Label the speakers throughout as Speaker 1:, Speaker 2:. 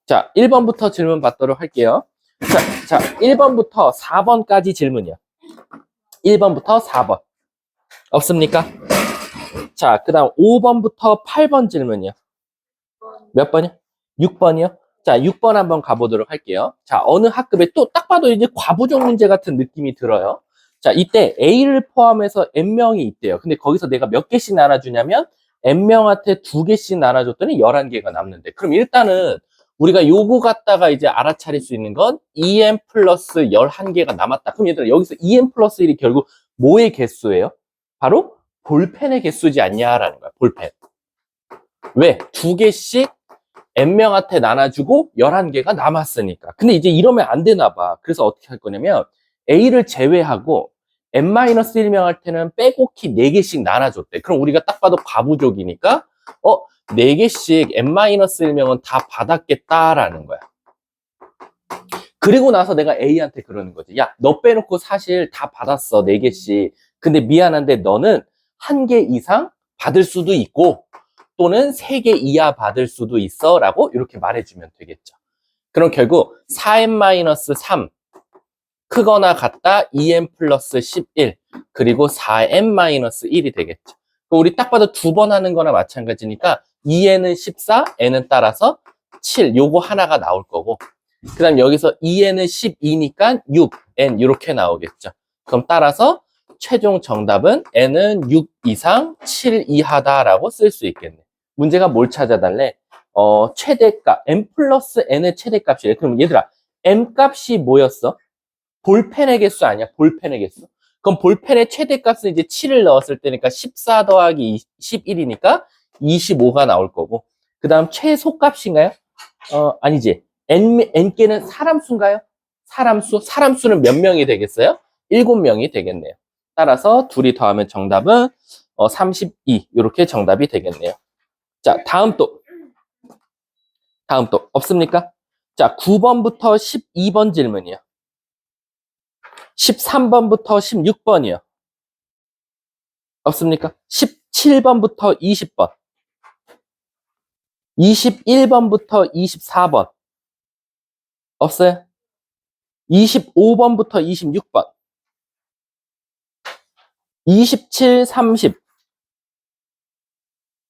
Speaker 1: 자, 1번부터 질문 받도록 할게요. 자, 1번부터 4번까지 질문이요. 1번부터 4번. 없습니까? 자, 그 다음 5번부터 8번 질문이요. 몇 번이요? 6번이요? 자, 6번 한번 가보도록 할게요. 자, 어느 학급에 또 딱 봐도 이제 과부족 문제 같은 느낌이 들어요. 자, 이때 A를 포함해서 N명이 있대요. 근데 거기서 내가 몇 개씩 나눠주냐면 N명한테 2개씩 나눠줬더니 11개가 남는데. 그럼 일단은 우리가 요거 갖다가 이제 알아차릴 수 있는 건 EN 플러스 11개가 남았다. 그럼 얘들아, 여기서 EN 플러스 1이 결국 뭐의 개수예요? 바로 볼펜의 개수지 않냐라는 거야, 볼펜. 왜? 2개씩 N명한테 나눠주고 11개가 남았으니까. 근데 이제 이러면 안 되나 봐. 그래서 어떻게 할 거냐면 A를 제외하고 N-1명한테는 빼곡히 4개씩 나눠줬대. 그럼 우리가 딱 봐도 과부족이니까 4개씩 N-1명은 다 받았겠다라는 거야. 그리고 나서 내가 A한테 그러는 거지. 야, 너 빼놓고 사실 다 받았어, 4개씩. 근데 미안한데 너는 1개 이상 받을 수도 있고 또는 3개 이하 받을 수도 있어 라고 이렇게 말해주면 되겠죠. 그럼 결국 4n-3 크거나 같다 2n 플러스 11 그리고 4n-1이 되겠죠. 그럼 우리 딱 봐도 2번 하는 거나 마찬가지니까 2n은 14, n은 따라서 7 요거 하나가 나올 거고 그 다음 여기서 2n은 12니까 6, n 이렇게 나오겠죠. 그럼 따라서 최종 정답은 n은 6 이상 7 이하다라고 쓸 수 있겠네. 문제가 뭘 찾아달래? 최대값, n 플러스 n의 최대값이래. 그럼 얘들아, n 값이 뭐였어? 볼펜의 개수 아니야? 볼펜의 개수. 그럼 볼펜의 최대값은 이제 7을 넣었을 때니까 14 더하기 21이니까 25가 나올 거고. 그 다음 최소값인가요? 아니지. n개는 사람수인가요? 사람수? 사람수는 몇 명이 되겠어요? 7명이 되겠네요. 따라서 둘이 더하면 정답은 32 이렇게 정답이 되겠네요. 자, 다음 또 없습니까? 자, 9번부터 12번 질문이요. 13번부터 16번이요. 없습니까? 17번부터 20번. 21번부터 24번. 없어요? 25번부터 26번. 27, 30.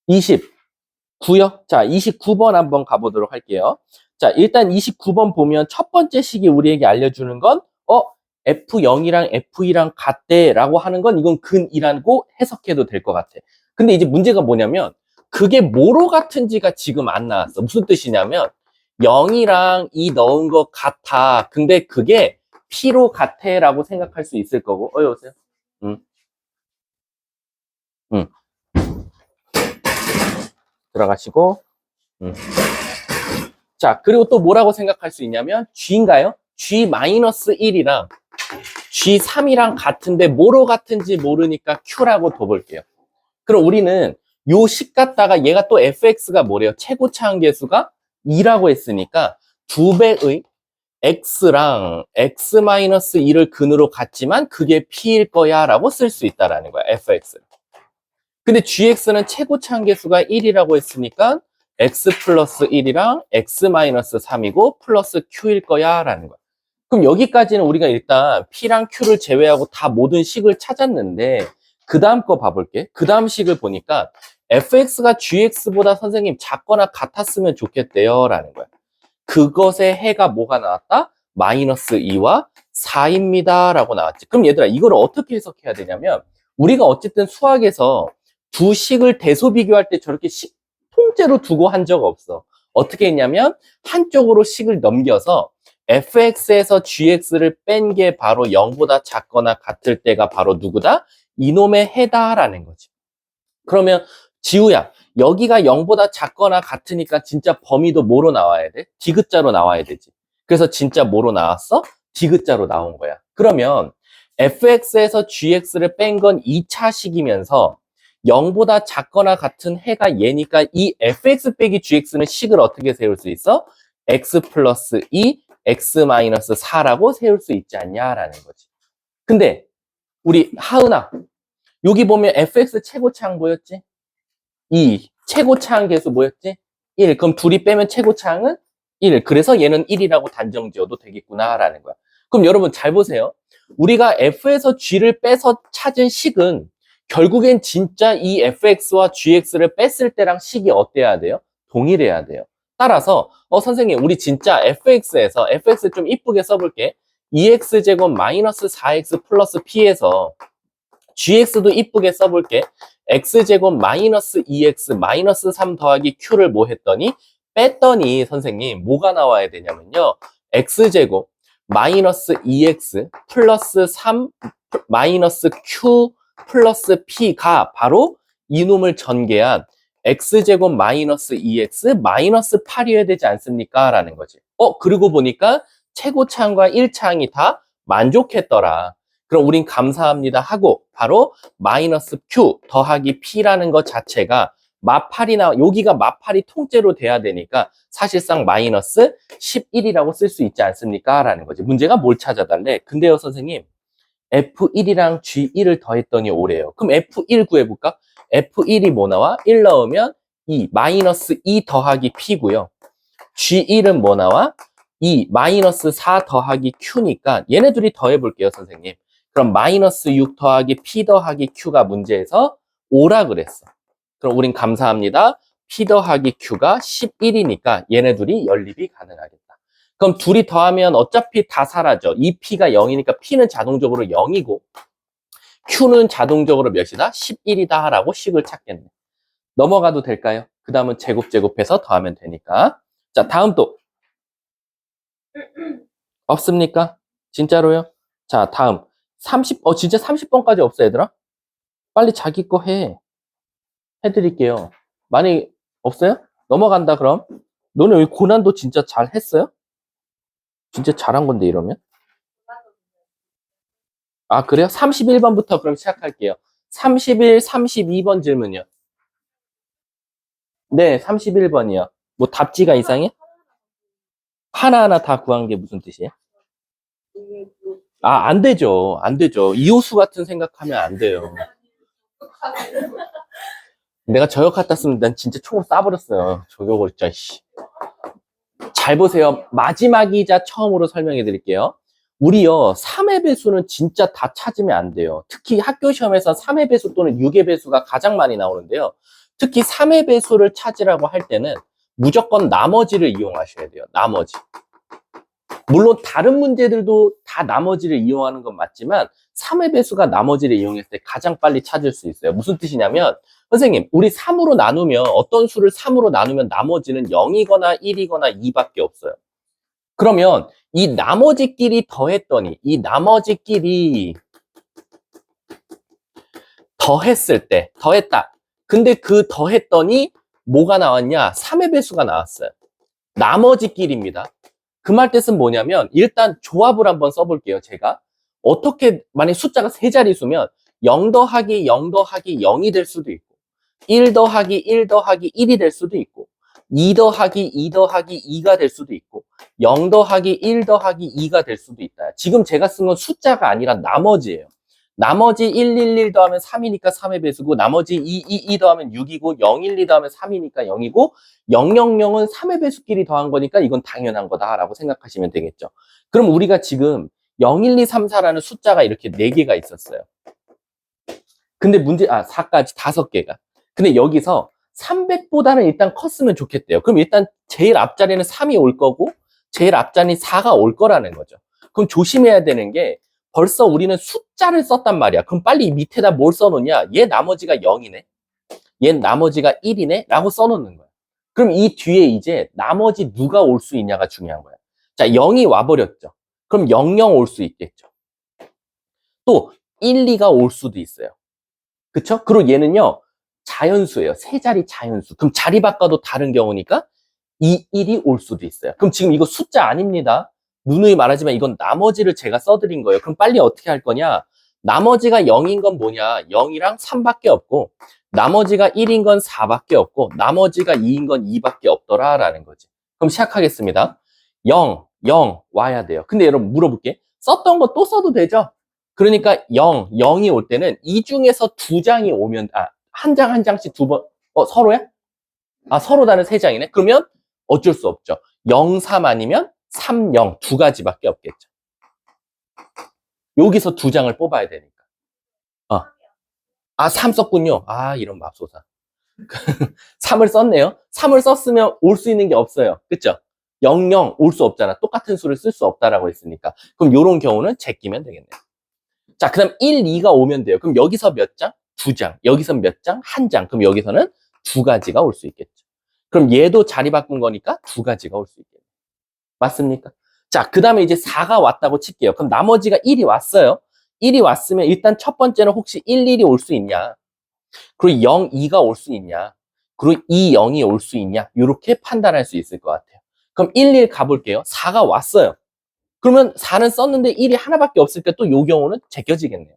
Speaker 1: 29요? 자, 29번 한번 가보도록 할게요. 자, 일단 29번 보면 첫 번째 식이 우리에게 알려주는 건, F0이랑 F2랑 같대라고 하는 건 이건 근이라고 해석해도 될 것 같아. 근데 이제 문제가 뭐냐면, 그게 뭐로 같은지가 지금 안 나왔어. 무슨 뜻이냐면, 0이랑 2 넣은 것 같아. 근데 그게 P로 같애라고 생각할 수 있을 거고, 여보세요? 응. 들어가시고, 자, 그리고 또 뭐라고 생각할 수 있냐면, G인가요? G-1이랑 G3이랑 같은데 뭐로 같은지 모르니까 Q라고 둬볼게요. 그럼 우리는 요 식 갖다가 얘가 또 fx가 뭐래요? 최고차항 계수가 2라고 했으니까 2배의 x랑 x-2를 근으로 갖지만 그게 p일 거야 라고 쓸 수 있다라는 거야, fx. 근데 gx는 최고차항 계수가 1이라고 했으니까 x 플러스 1이랑 x-3이고 플러스 q일 거야 라는 거야. 그럼 여기까지는 우리가 일단 P랑 Q를 제외하고 다 모든 식을 찾았는데 그 다음 거 봐볼게. 그 다음 식을 보니까 fx가 gx보다 선생님 작거나 같았으면 좋겠대요 라는 거야. 그것의 해가 뭐가 나왔다? 마이너스 2와 4입니다 라고 나왔지. 그럼 얘들아 이걸 어떻게 해석해야 되냐면 우리가 어쨌든 수학에서 두 식을 대소 비교할 때 저렇게 식 통째로 두고 한 적 없어. 어떻게 했냐면 한쪽으로 식을 넘겨서 fx에서 gx를 뺀 게 바로 0보다 작거나 같을 때가 바로 누구다? 이놈의 해다라는 거지. 그러면 지우야, 여기가 0보다 작거나 같으니까 진짜 범위도 뭐로 나와야 돼? 디귿자로 나와야 되지. 그래서 진짜 뭐로 나왔어? 디귿자로 나온 거야. 그러면 fx에서 gx를 뺀 건 2차식이면서 0보다 작거나 같은 해가 얘니까 이 fx 빼기 gx는 식을 어떻게 세울 수 있어? x 플러스 2 x-4라고 세울 수 있지 않냐라는 거지. 근데 우리 하은아, 여기 보면 fx 최고차항 뭐였지? 2. 최고차항 계수 뭐였지? 1. 그럼 둘이 빼면 최고차항은 1. 그래서 얘는 1이라고 단정 지어도 되겠구나라는 거야. 그럼 여러분 잘 보세요. 우리가 f에서 g를 빼서 찾은 식은 결국엔 진짜 이 fx와 gx를 뺐을 때랑 식이 어때야 돼요? 동일해야 돼요. 따라서 선생님 우리 진짜 fx에서 fx 좀 이쁘게 써볼게. 2x제곱 마이너스 4x 플러스 p에서 gx도 이쁘게 써볼게. x제곱 마이너스 2x 마이너스 3 더하기 q를 뭐 했더니 뺐더니 선생님 뭐가 나와야 되냐면요. x제곱 마이너스 2x 플러스 3 마이너스 q 플러스 p가 바로 이놈을 전개한 x제곱 마이너스 2x 마이너스 8이어야 되지 않습니까? 라는 거지. 그리고 보니까 최고차항과 1차항이 다 만족했더라. 그럼 우린 감사합니다 하고 바로 마이너스 q 더하기 p라는 것 자체가 마8이나 여기가 마8이 통째로 돼야 되니까 사실상 마이너스 11이라고 쓸 수 있지 않습니까? 라는 거지. 문제가 뭘 찾아달래? 근데요 선생님 F1이랑 G1을 더했더니 5래요. 그럼 F1 구해볼까? F1이 뭐 나와? 1 넣으면 2 마이너스 2 더하기 P고요. G1은 뭐 나와? 2 마이너스 4 더하기 Q니까 얘네 둘이 더해볼게요 선생님. 그럼 마이너스 6 더하기 P 더하기 Q가 문제에서 5라 그랬어. 그럼 우린 감사합니다. P 더하기 Q가 11이니까 얘네 둘이 연립이 가능하겠다. 그럼 둘이 더하면 어차피 다 사라져. 이 P가 0이니까 P는 자동적으로 0이고 Q는 자동적으로 몇이다? 11이다 라고 식을 찾겠네. 넘어가도 될까요? 그 다음은 제곱해서 더하면 되니까. 자, 다음 또 없습니까? 진짜로요? 자, 다음 30, 진짜 30번까지 없어 얘들아? 빨리 자기 거 해드릴게요. 많이 없어요? 넘어간다 그럼. 너네 여기 고난도 진짜 잘 했어요? 진짜 잘한 건데 이러면? 아 그래요? 31번부터 그럼 시작할게요. 31, 32번 질문이요. 네, 31번이요. 뭐 답지가 이상해? 하나하나 다 구한 게 무슨 뜻이에요? 아, 안 되죠. 안 되죠. 이호수 같은 생각하면 안 돼요. 내가 저격 같았으면 난 진짜 총을 쏴버렸어요. 저격을 진짜, 씨. 잘 보세요. 마지막이자 처음으로 설명해 드릴게요. 우리요, 3의 배수는 진짜 다 찾으면 안 돼요. 특히 학교 시험에서 3의 배수 또는 6의 배수가 가장 많이 나오는데요. 특히 3의 배수를 찾으라고 할 때는 무조건 나머지를 이용하셔야 돼요. 나머지. 물론 다른 문제들도 다 나머지를 이용하는 건 맞지만 3의 배수가 나머지를 이용했을 때 가장 빨리 찾을 수 있어요. 무슨 뜻이냐면 선생님 우리 3으로 나누면 어떤 수를 3으로 나누면 나머지는 0이거나 1이거나 2밖에 없어요. 그러면 이 나머지끼리 더했더니 이 나머지끼리 더했을 때 더했다. 근데 그 더했더니 뭐가 나왔냐? 3의 배수가 나왔어요. 나머지끼리입니다. 그 말 뜻은 뭐냐면 일단 조합을 한번 써볼게요. 제가 어떻게 만약 숫자가 세 자릿수면 0 더하기 0 더하기 0이 될 수도 있고 1 더하기 1 더하기 1이 될 수도 있고 2 더하기 2 더하기 2가 될 수도 있고 0 더하기 1 더하기 2가 될 수도 있다. 지금 제가 쓴 건 숫자가 아니라 나머지예요. 나머지 111 더하면 3이니까 3의 배수고 나머지 222 더하면 6이고 012 더하면 3이니까 0이고 000은 3의 배수끼리 더한 거니까 이건 당연한 거다라고 생각하시면 되겠죠. 그럼 우리가 지금 0, 1, 2, 3, 4라는 숫자가 이렇게 4개가 있었어요. 근데 4까지 5개가. 근데 여기서 300보다는 일단 컸으면 좋겠대요. 그럼 일단 제일 앞자리는 3이 올 거고 제일 앞자리는 4가 올 거라는 거죠. 그럼 조심해야 되는 게 벌써 우리는 숫자를 썼단 말이야. 그럼 빨리 밑에다 뭘 써놓냐? 얘 나머지가 0이네. 얘 나머지가 1이네. 라고 써놓는 거야. 그럼 이 뒤에 이제 나머지 누가 올 수 있냐가 중요한 거야. 자, 0이 와버렸죠. 그럼 00 올 수 있겠죠. 또 1, 2가 올 수도 있어요. 그쵸? 그리고 얘는요. 자연수예요. 세 자리 자연수. 그럼 자리 바꿔도 다른 경우니까 2, 1이 올 수도 있어요. 그럼 지금 이거 숫자 아닙니다. 누누이 말하지만 이건 나머지를 제가 써드린 거예요. 그럼 빨리 어떻게 할 거냐? 나머지가 0인 건 뭐냐? 0이랑 3밖에 없고 나머지가 1인 건 4밖에 없고 나머지가 2인 건 2밖에 없더라 라는 거지. 그럼 시작하겠습니다. 0, 0 와야 돼요. 근데 여러분 물어볼게. 썼던 거 또 써도 되죠? 그러니까 0, 0이 올 때는 이 중에서 두 장이 오면 한 장 한 장씩 두 번 서로야? 서로 다른 세 장이네? 그러면 어쩔 수 없죠. 0, 3 아니면 3, 0 두 가지밖에 없겠죠. 여기서 두 장을 뽑아야 되니까. 3 썼군요. 이런 맙소사. 3을 썼네요. 3을 썼으면 올 수 있는 게 없어요. 그쵸? 0, 0 올 수 없잖아. 똑같은 수를 쓸 수 없다라고 했으니까. 그럼 요런 경우는 제끼면 되겠네요. 자, 그 다음 1, 2가 오면 돼요. 그럼 여기서 몇 장? 두 장. 여기서 몇 장? 한 장. 그럼 여기서는 두 가지가 올 수 있겠죠. 그럼 얘도 자리 바꾼 거니까 두 가지가 올 수 있겠네요. 맞습니까? 자, 그 다음에 이제 4가 왔다고 칠게요. 그럼 나머지가 1이 왔어요. 1이 왔으면 일단 첫 번째는 혹시 1, 1이 올 수 있냐? 그리고 0, 2가 올 수 있냐? 그리고 2, 0이 올 수 있냐? 이렇게 판단할 수 있을 것 같아요. 그럼 1, 1 가볼게요. 4가 왔어요. 그러면 4는 썼는데 1이 하나밖에 없으니까 또 요 경우는 제껴지겠네요.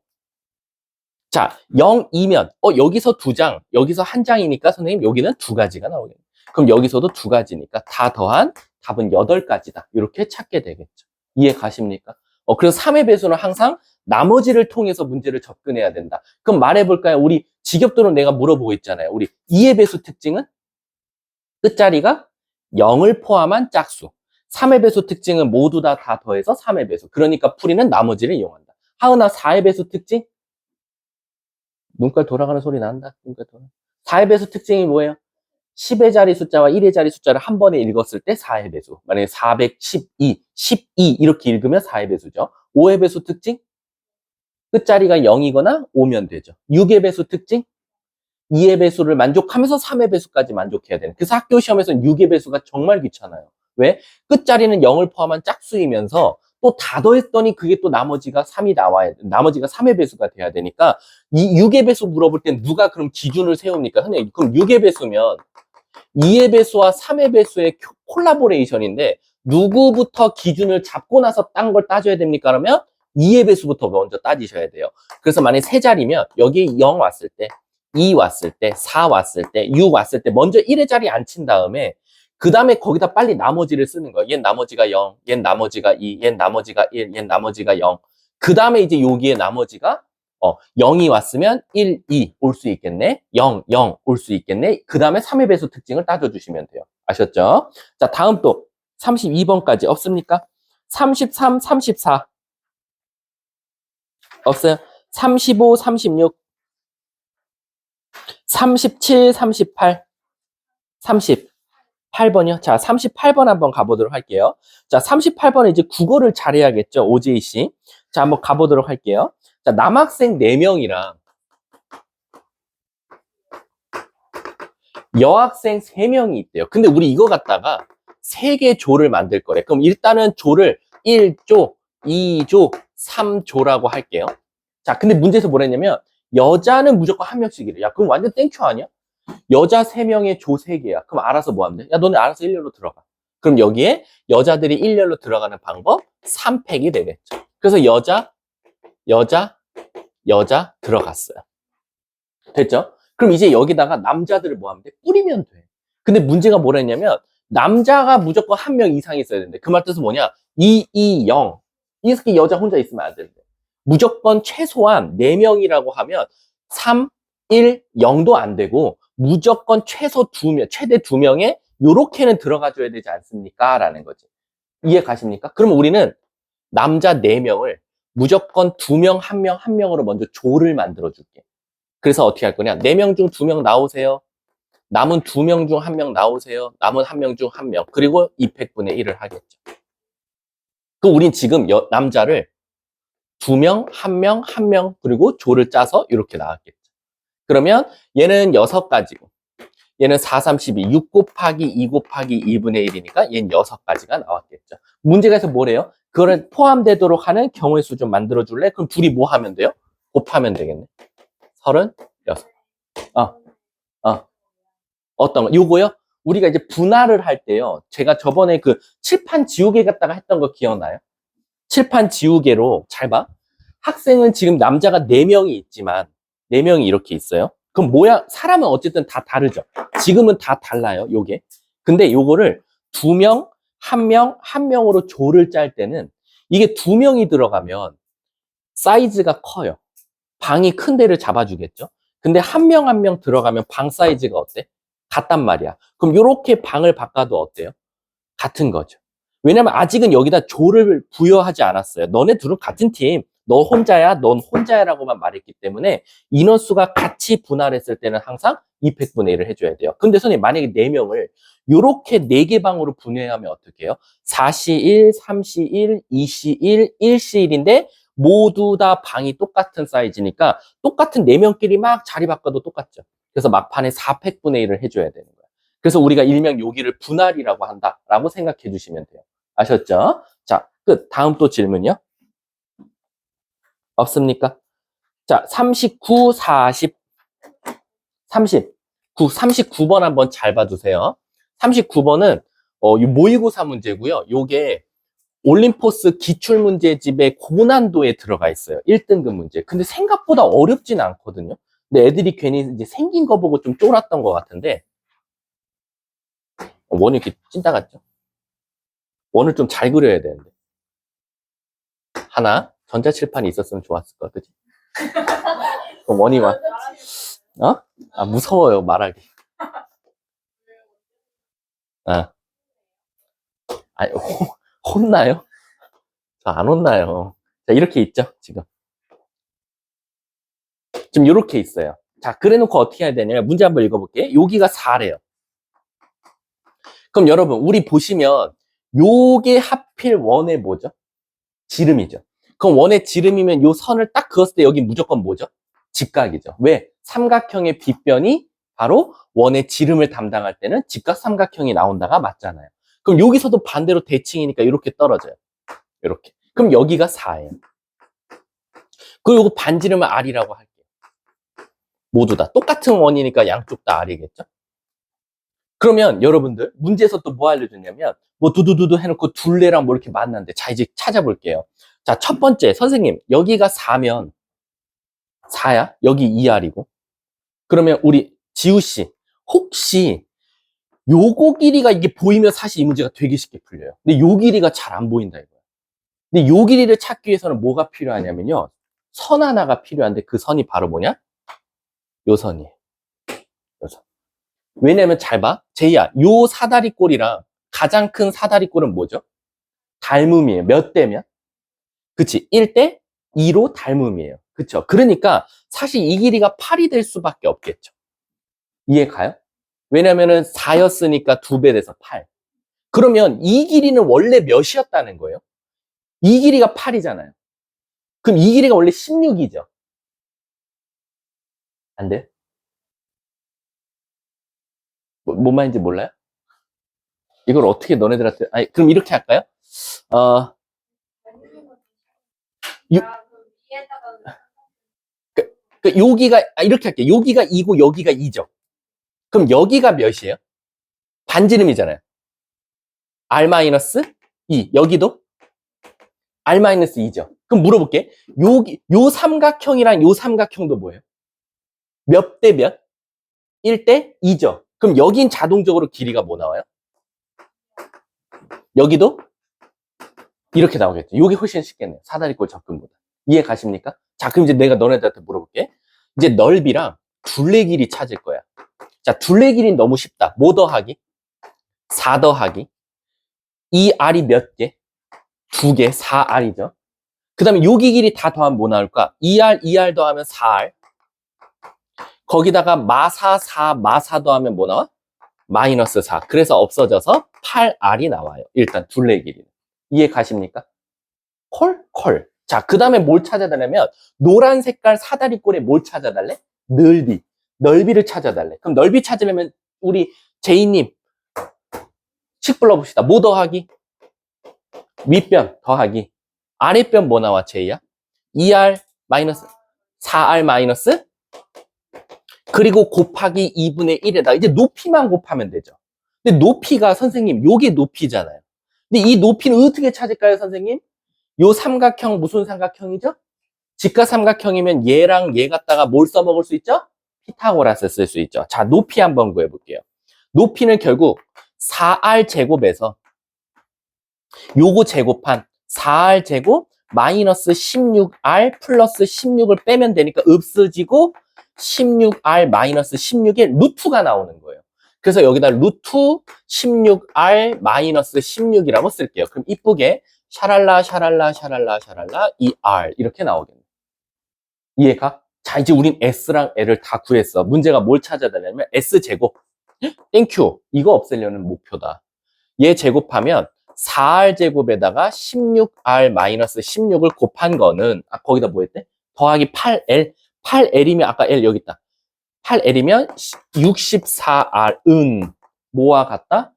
Speaker 1: 자, 0, 2면 여기서 두 장, 여기서 한 장이니까 선생님 여기는 두 가지가 나오겠네요. 그럼 여기서도 두 가지니까 다 더한 답은 8가지다. 이렇게 찾게 되겠죠. 이해 가십니까? 그래서 3의 배수는 항상 나머지를 통해서 문제를 접근해야 된다. 그럼 말해볼까요? 우리 직업도는 내가 물어보고 있잖아요. 우리 2의 배수 특징은 끝자리가 0을 포함한 짝수. 3의 배수 특징은 모두 다 더해서 3의 배수. 그러니까 풀이는 나머지를 이용한다. 하은아 4의 배수 특징? 눈깔 돌아가는 소리 난다. 눈깔 돌아. 4의 배수 특징이 뭐예요? 10의 자리 숫자와 1의 자리 숫자를 한 번에 읽었을 때 4의 배수. 만약에 412, 12 이렇게 읽으면 4의 배수죠. 5의 배수 특징? 끝자리가 0이거나 5면 되죠. 6의 배수 특징? 2의 배수를 만족하면서 3의 배수까지 만족해야 되는. 그래서 학교 시험에서는 6의 배수가 정말 귀찮아요. 왜? 끝자리는 0을 포함한 짝수이면서 또 다 더했더니 그게 또 나머지가 3이 나와야 돼. 나머지가 3의 배수가 돼야 되니까 이 6의 배수 물어볼 땐 누가 그럼 기준을 세웁니까? 선생님, 그럼 6의 배수면 2의 배수와 3의 배수의 콜라보레이션인데 누구부터 기준을 잡고 나서 딴 걸 따져야 됩니까? 그러면 2의 배수부터 먼저 따지셔야 돼요. 그래서 만약에 세 자리면 여기 0 왔을 때 2 왔을 때, 4 왔을 때, 6 왔을 때 먼저 1의 자리 앉힌 다음에 그 다음에 거기다 빨리 나머지를 쓰는 거예요. 얘는 나머지가 0, 얘는 나머지가 2, 얘는 나머지가 1, 얘는 나머지가 0. 그 다음에 이제 여기에 나머지가 0이 왔으면 1, 2 올 수 있겠네. 0, 0 올 수 있겠네. 그 다음에 3의 배수 특징을 따져주시면 돼요. 아셨죠? 자, 다음 또 32번까지 없습니까? 33, 34 없어요? 35, 36 37, 38, 38번이요. 자, 38번 한번 가보도록 할게요. 자, 38번은 이제 국어를 잘해야겠죠. OJC. 자, 한번 가보도록 할게요. 자, 남학생 4명이랑 여학생 3명이 있대요. 근데 우리 이거 갖다가 3개 조를 만들 거래. 그럼 일단은 조를 1조, 2조, 3조라고 할게요. 자, 근데 문제에서 뭐랬냐면 여자는 무조건 한 명씩이래. 야, 그럼 완전 땡큐 아니야? 여자 3명에 조 3개야. 그럼 알아서 뭐 하면 돼? 야, 너네 알아서 일렬로 들어가. 그럼 여기에 여자들이 일렬로 들어가는 방법 3팩이 되겠죠. 그래서 여자, 여자, 여자 들어갔어요. 됐죠? 그럼 이제 여기다가 남자들을 뭐 하면 돼? 뿌리면 돼. 근데 문제가 뭐랬냐면 남자가 무조건 한 명 이상 있어야 되는데 그 말 뜻은 뭐냐? 2, 2, 0. 이 새끼 여자 혼자 있으면 안 되는데. 무조건 최소한 4명이라고 하면 3, 1, 0도 안 되고 무조건 최소 2명, 최대 2명에 요렇게는 들어가줘야 되지 않습니까? 라는 거지. 이해 가십니까? 그럼 우리는 남자 4명을 무조건 2명, 1명, 1명으로 먼저 조를 만들어 줄게. 그래서 어떻게 할 거냐? 4명 중 2명 나오세요. 남은 2명 중 1명 나오세요. 남은 1명 중 1명. 그리고 2팩분의 1을 하겠죠. 그럼 우린 지금 남자를 2명, 1명, 1명, 그리고 조를 짜서 이렇게 나왔겠죠. 그러면 얘는 6가지고, 얘는 4, 3, 12, 6 곱하기 2 곱하기 2분의 1이니까 얘는 6가지가 나왔겠죠. 문제가에서 뭐래요? 그거를 포함되도록 하는 경우의 수 좀 만들어 줄래? 그럼 둘이 뭐 하면 돼요? 곱하면 되겠네. 36. 어떤 거? 요거요? 우리가 이제 분할을 할 때요. 제가 저번에 그 칠판 지우개 갖다가 했던 거 기억나요? 칠판 지우개로 잘 봐. 학생은 지금 남자가 4명이 있지만 4명이 이렇게 있어요. 그럼 모양 사람은 어쨌든 다 다르죠. 지금은 다 달라요. 요게. 근데 요거를 2명, 1명, 1명으로 조를 짤 때는 이게 2명이 들어가면 사이즈가 커요. 방이 큰 데를 잡아주겠죠. 근데 1명 1명 들어가면 방 사이즈가 어때? 같단 말이야. 그럼 요렇게 방을 바꿔도 어때요? 같은 거죠. 왜냐면 아직은 여기다 조를 부여하지 않았어요. 너네 둘은 같은 팀. 너 혼자야, 넌 혼자야라고만 말했기 때문에 인원수가 같이 분할했을 때는 항상 200분의 1을 해줘야 돼요. 근데 선생님 만약에 4명을 요렇게 4개 방으로 분해하면 어떻게 해요? 4C1, 3C1, 2C1, 1C1인데 모두 다 방이 똑같은 사이즈니까 똑같은 4명끼리 막 자리 바꿔도 똑같죠. 그래서 막판에 400분의 1을 해줘야 되는 거예요. 그래서 우리가 일명 여기를 분할이라고 한다라고 생각해 주시면 돼요. 아셨죠? 자, 끝. 다음 또 질문이요. 없습니까? 자, 39, 40, 39번 한번 잘 봐주세요. 39번은 이 모의고사 문제고요. 요게 올림포스 기출문제집의 고난도에 들어가 있어요. 1등급 문제. 근데 생각보다 어렵진 않거든요. 근데 애들이 괜히 이제 생긴 거 보고 좀 쫄았던 것 같은데 원이 이렇게 찐따 같죠? 원을 좀 잘 그려야 되는데. 하나, 전자칠판이 있었으면 좋았을 것 같지? 그럼 원이 와. 어? 아, 무서워요, 말하기. 아, 아니, 혼나요? 저 안 혼나요. 자, 이렇게 있죠, 지금. 지금 이렇게 있어요. 자, 그래 놓고 어떻게 해야 되냐면, 문제 한번 읽어볼게요. 여기가 4래요. 그럼 여러분, 우리 보시면, 요게 하필 원의 뭐죠? 지름이죠. 그럼 원의 지름이면 요 선을 딱 그었을 때 여기 무조건 뭐죠? 직각이죠. 왜? 삼각형의 빗변이 바로 원의 지름을 담당할 때는 직각 삼각형이 나온다가 맞잖아요. 그럼 여기서도 반대로 대칭이니까 이렇게 떨어져요. 이렇게. 그럼 여기가 4예요. 그리고 요거 반지름은 R이라고 할게요. 모두 다. 똑같은 원이니까 양쪽 다 R이겠죠? 그러면 여러분들 문제에서 또 뭐 알려줬냐면 뭐 두두두두 해놓고 둘레랑 뭐 이렇게 만났는데 자 이제 찾아볼게요. 자, 첫 번째 선생님 여기가 4면 4야? 여기 2R이고 그러면 우리 지우씨 혹시 요거 길이가 이게 보이면 사실 이 문제가 되게 쉽게 풀려요. 근데 요 길이가 잘 안 보인다 이거야. 근데 요 길이를 찾기 위해서는 뭐가 필요하냐면요. 선 하나가 필요한데 그 선이 바로 뭐냐? 요 선이에요. 요 선. 왜냐면 잘 봐. 제이야, 요 사다리꼴이랑 가장 큰 사다리꼴은 뭐죠? 닮음이에요. 몇 대면? 그치. 1대 2로 닮음이에요. 그쵸. 그러니까 사실 이 길이가 8이 될 수밖에 없겠죠. 이해 가요? 왜냐면은 4였으니까 2배 돼서 8. 그러면 이 길이는 원래 몇이었다는 거예요? 이 길이가 8이잖아요. 그럼 이 길이가 원래 16이죠. 안 돼요? 뭔 말인지 몰라요? 이걸 어떻게 너네들한테, 아니, 그럼 이렇게 할까요? 어, 요, 여기가, 이렇게 할게요. 여기가 2고 여기가 2죠. 그럼 여기가 몇이에요? 반지름이잖아요. R-2. 여기도 R-2죠. 그럼 물어볼게. 요 삼각형이랑 요 삼각형도 뭐예요? 몇 대 몇? 1대 2죠. 그럼 여긴 자동적으로 길이가 뭐 나와요? 여기도 이렇게 나오겠죠. 이게 훨씬 쉽겠네요. 사다리꼴 접근보다. 이해 가십니까? 자, 그럼 이제 내가 너네들한테 물어볼게. 이제 넓이랑 둘레 길이 찾을 거야. 자, 둘레 길이는 너무 쉽다. 뭐 더하기? 4 더하기. 이 R이 몇 개? 2개, 4R이죠. 그 다음에 여기 길이 다 더하면 뭐 나올까? 2R, 2R 더하면 4R. 거기다가 마사, 4, 마사 더하면 뭐 나와? 마이너스 4. 그래서 없어져서 8R이 나와요. 일단 둘레 길이는. 이해 가십니까? 콜. 자, 그 다음에 뭘 찾아달라면 노란 색깔 사다리꼴에 뭘 찾아달래? 넓이. 넓이를 찾아달래. 그럼 넓이 찾으려면 우리 제이님 식 불러봅시다. 뭐 더하기? 윗변 더하기. 아랫변 뭐 나와, 제이야? 2R 마이너스 4R 마이너스 그리고 곱하기 2분의 1에다 이제 높이만 곱하면 되죠. 근데 높이가 선생님 요게 높이잖아요. 근데 이 높이는 어떻게 찾을까요, 선생님? 요 삼각형 무슨 삼각형이죠? 직각삼각형이면 얘랑 얘 갖다가 뭘 써먹을 수 있죠? 피타고라스 쓸 수 있죠. 자, 높이 한번 구해볼게요. 높이는 결국 4R 제곱에서 요거 제곱한 4R 제곱 마이너스 16R 플러스 16을 빼면 되니까 없어지고 16R 마이너스 16의 루트가 나오는 거예요. 그래서 여기다 루트 16R 마이너스 16이라고 쓸게요. 그럼 이쁘게 샤랄라 샤랄라 샤랄라 샤랄라 이 R 이렇게 나오겠네. 이해가? 자, 이제 우린 S랑 L을 다 구했어. 문제가 뭘 찾아달라면 S제곱. 땡큐. 이거 없애려는 목표다. 얘 제곱하면 4R제곱에다가 16R 마이너스 16을 곱한 거는, 거기다 뭐 했대? 더하기 8L. 8L이면, 아까 L 여기 있다. 8L이면 64R은 뭐와 같다?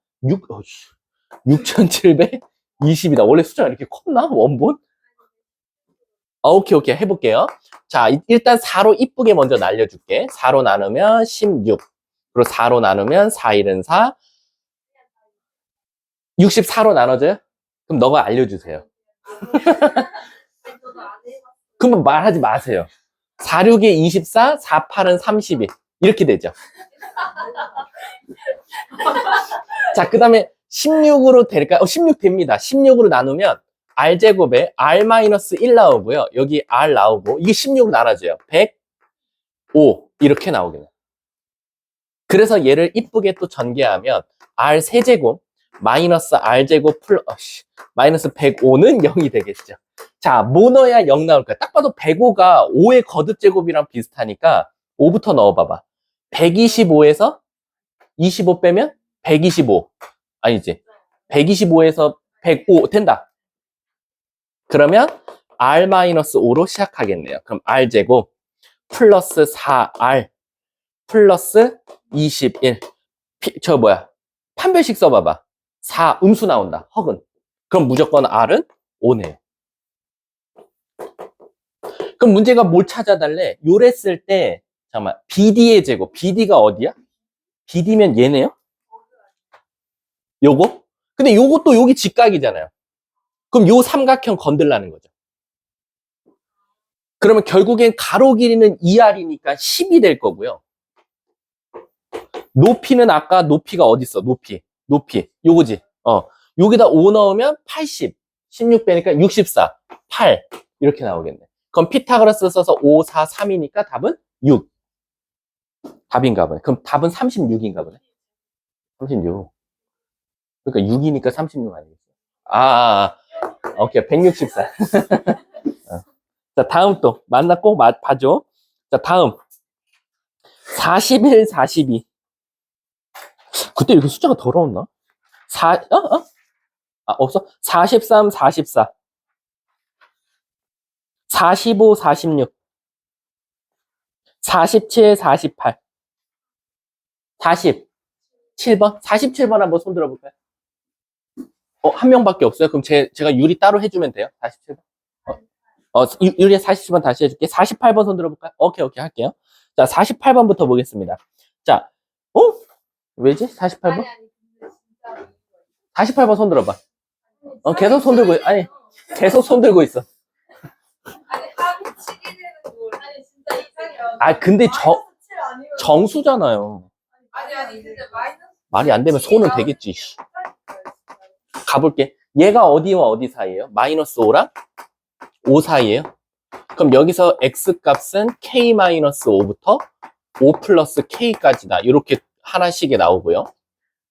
Speaker 1: 6720이다. 원래 숫자가 이렇게 컸나? 원본? 오케이, 오케이. 해볼게요. 자, 일단 4로 이쁘게 먼저 날려줄게. 4로 나누면 16. 그리고 4로 나누면 4일은 4. 64로 나눠져요? 그럼 너가 알려주세요. 그러면 말하지 마세요. 46에 24, 48은 32. 이렇게 되죠. 자, 그 다음에 16으로 될까요? 16 됩니다. 16으로 나누면 R제곱에 R-1 나오고요. 여기 R 나오고, 이게 16으로 나눠져요. 105. 이렇게 나오겠네요. 그래서 얘를 이쁘게 또 전개하면 R 세제곱 마이너스 R제곱 마이너스 105는 0이 되겠죠. 자, 뭐 넣어야 0 나올까요? 딱 봐도 105가 5의 거듭제곱이랑 비슷하니까 5부터 넣어봐봐. 125에서 25 빼면 125. 아니지. 125에서 105 된다. 그러면 R-5로 시작하겠네요. 그럼 R제곱 플러스 4R 플러스 21. 판별식 써봐봐. 4 음수 나온다. 허근. 그럼 무조건 R은 5네요. 그럼 문제가 뭘 찾아달래? 요랬을 때, 잠깐만, BD의 제곱. BD가 어디야? BD면 얘네요? 요거? 근데 요것도 여기 직각이잖아요. 그럼 요 삼각형 건들라는 거죠. 그러면 결국엔 가로 길이는 2R이니까 10이 될 거고요. 높이는 아까 높이가 어디 있어? 높이. 요거지. 여기다 5 넣으면 80. 16 빼니까 64. 8. 이렇게 나오겠네. 그럼 피타고라스 써서 5, 4, 3이니까 답은 6. 답인가 보네. 그럼 답은 36인가 보네. 36. 그러니까 6이니까 36 아니겠어? 오케이. 164. 자, 다음 또. 만나 꼭 봐줘. 자, 다음. 41, 42. 그때 이렇게 숫자가 더러웠나? 없어? 43, 44. 45, 46. 47, 48. 47번? 47번 한번 손 들어볼까요? 한 명밖에 없어요? 그럼 제가 유리 따로 해주면 돼요? 47번? 유리 47번 다시 해줄게. 48번 손 들어볼까요? 오케이, 할게요. 자, 48번부터 보겠습니다. 자, 왜지? 48번? 48번 손 들어봐. 계속 손 들고, 계속 손 들고 있어. 근데 정수잖아요. 말이 안 되면 손은 되겠지. 가볼게. 얘가 어디와 어디 사이에요? 마이너스 5랑 5 사이에요? 그럼 여기서 x 값은 k-5부터 5 플러스 k까지다. 이렇게 하나씩이 나오고요.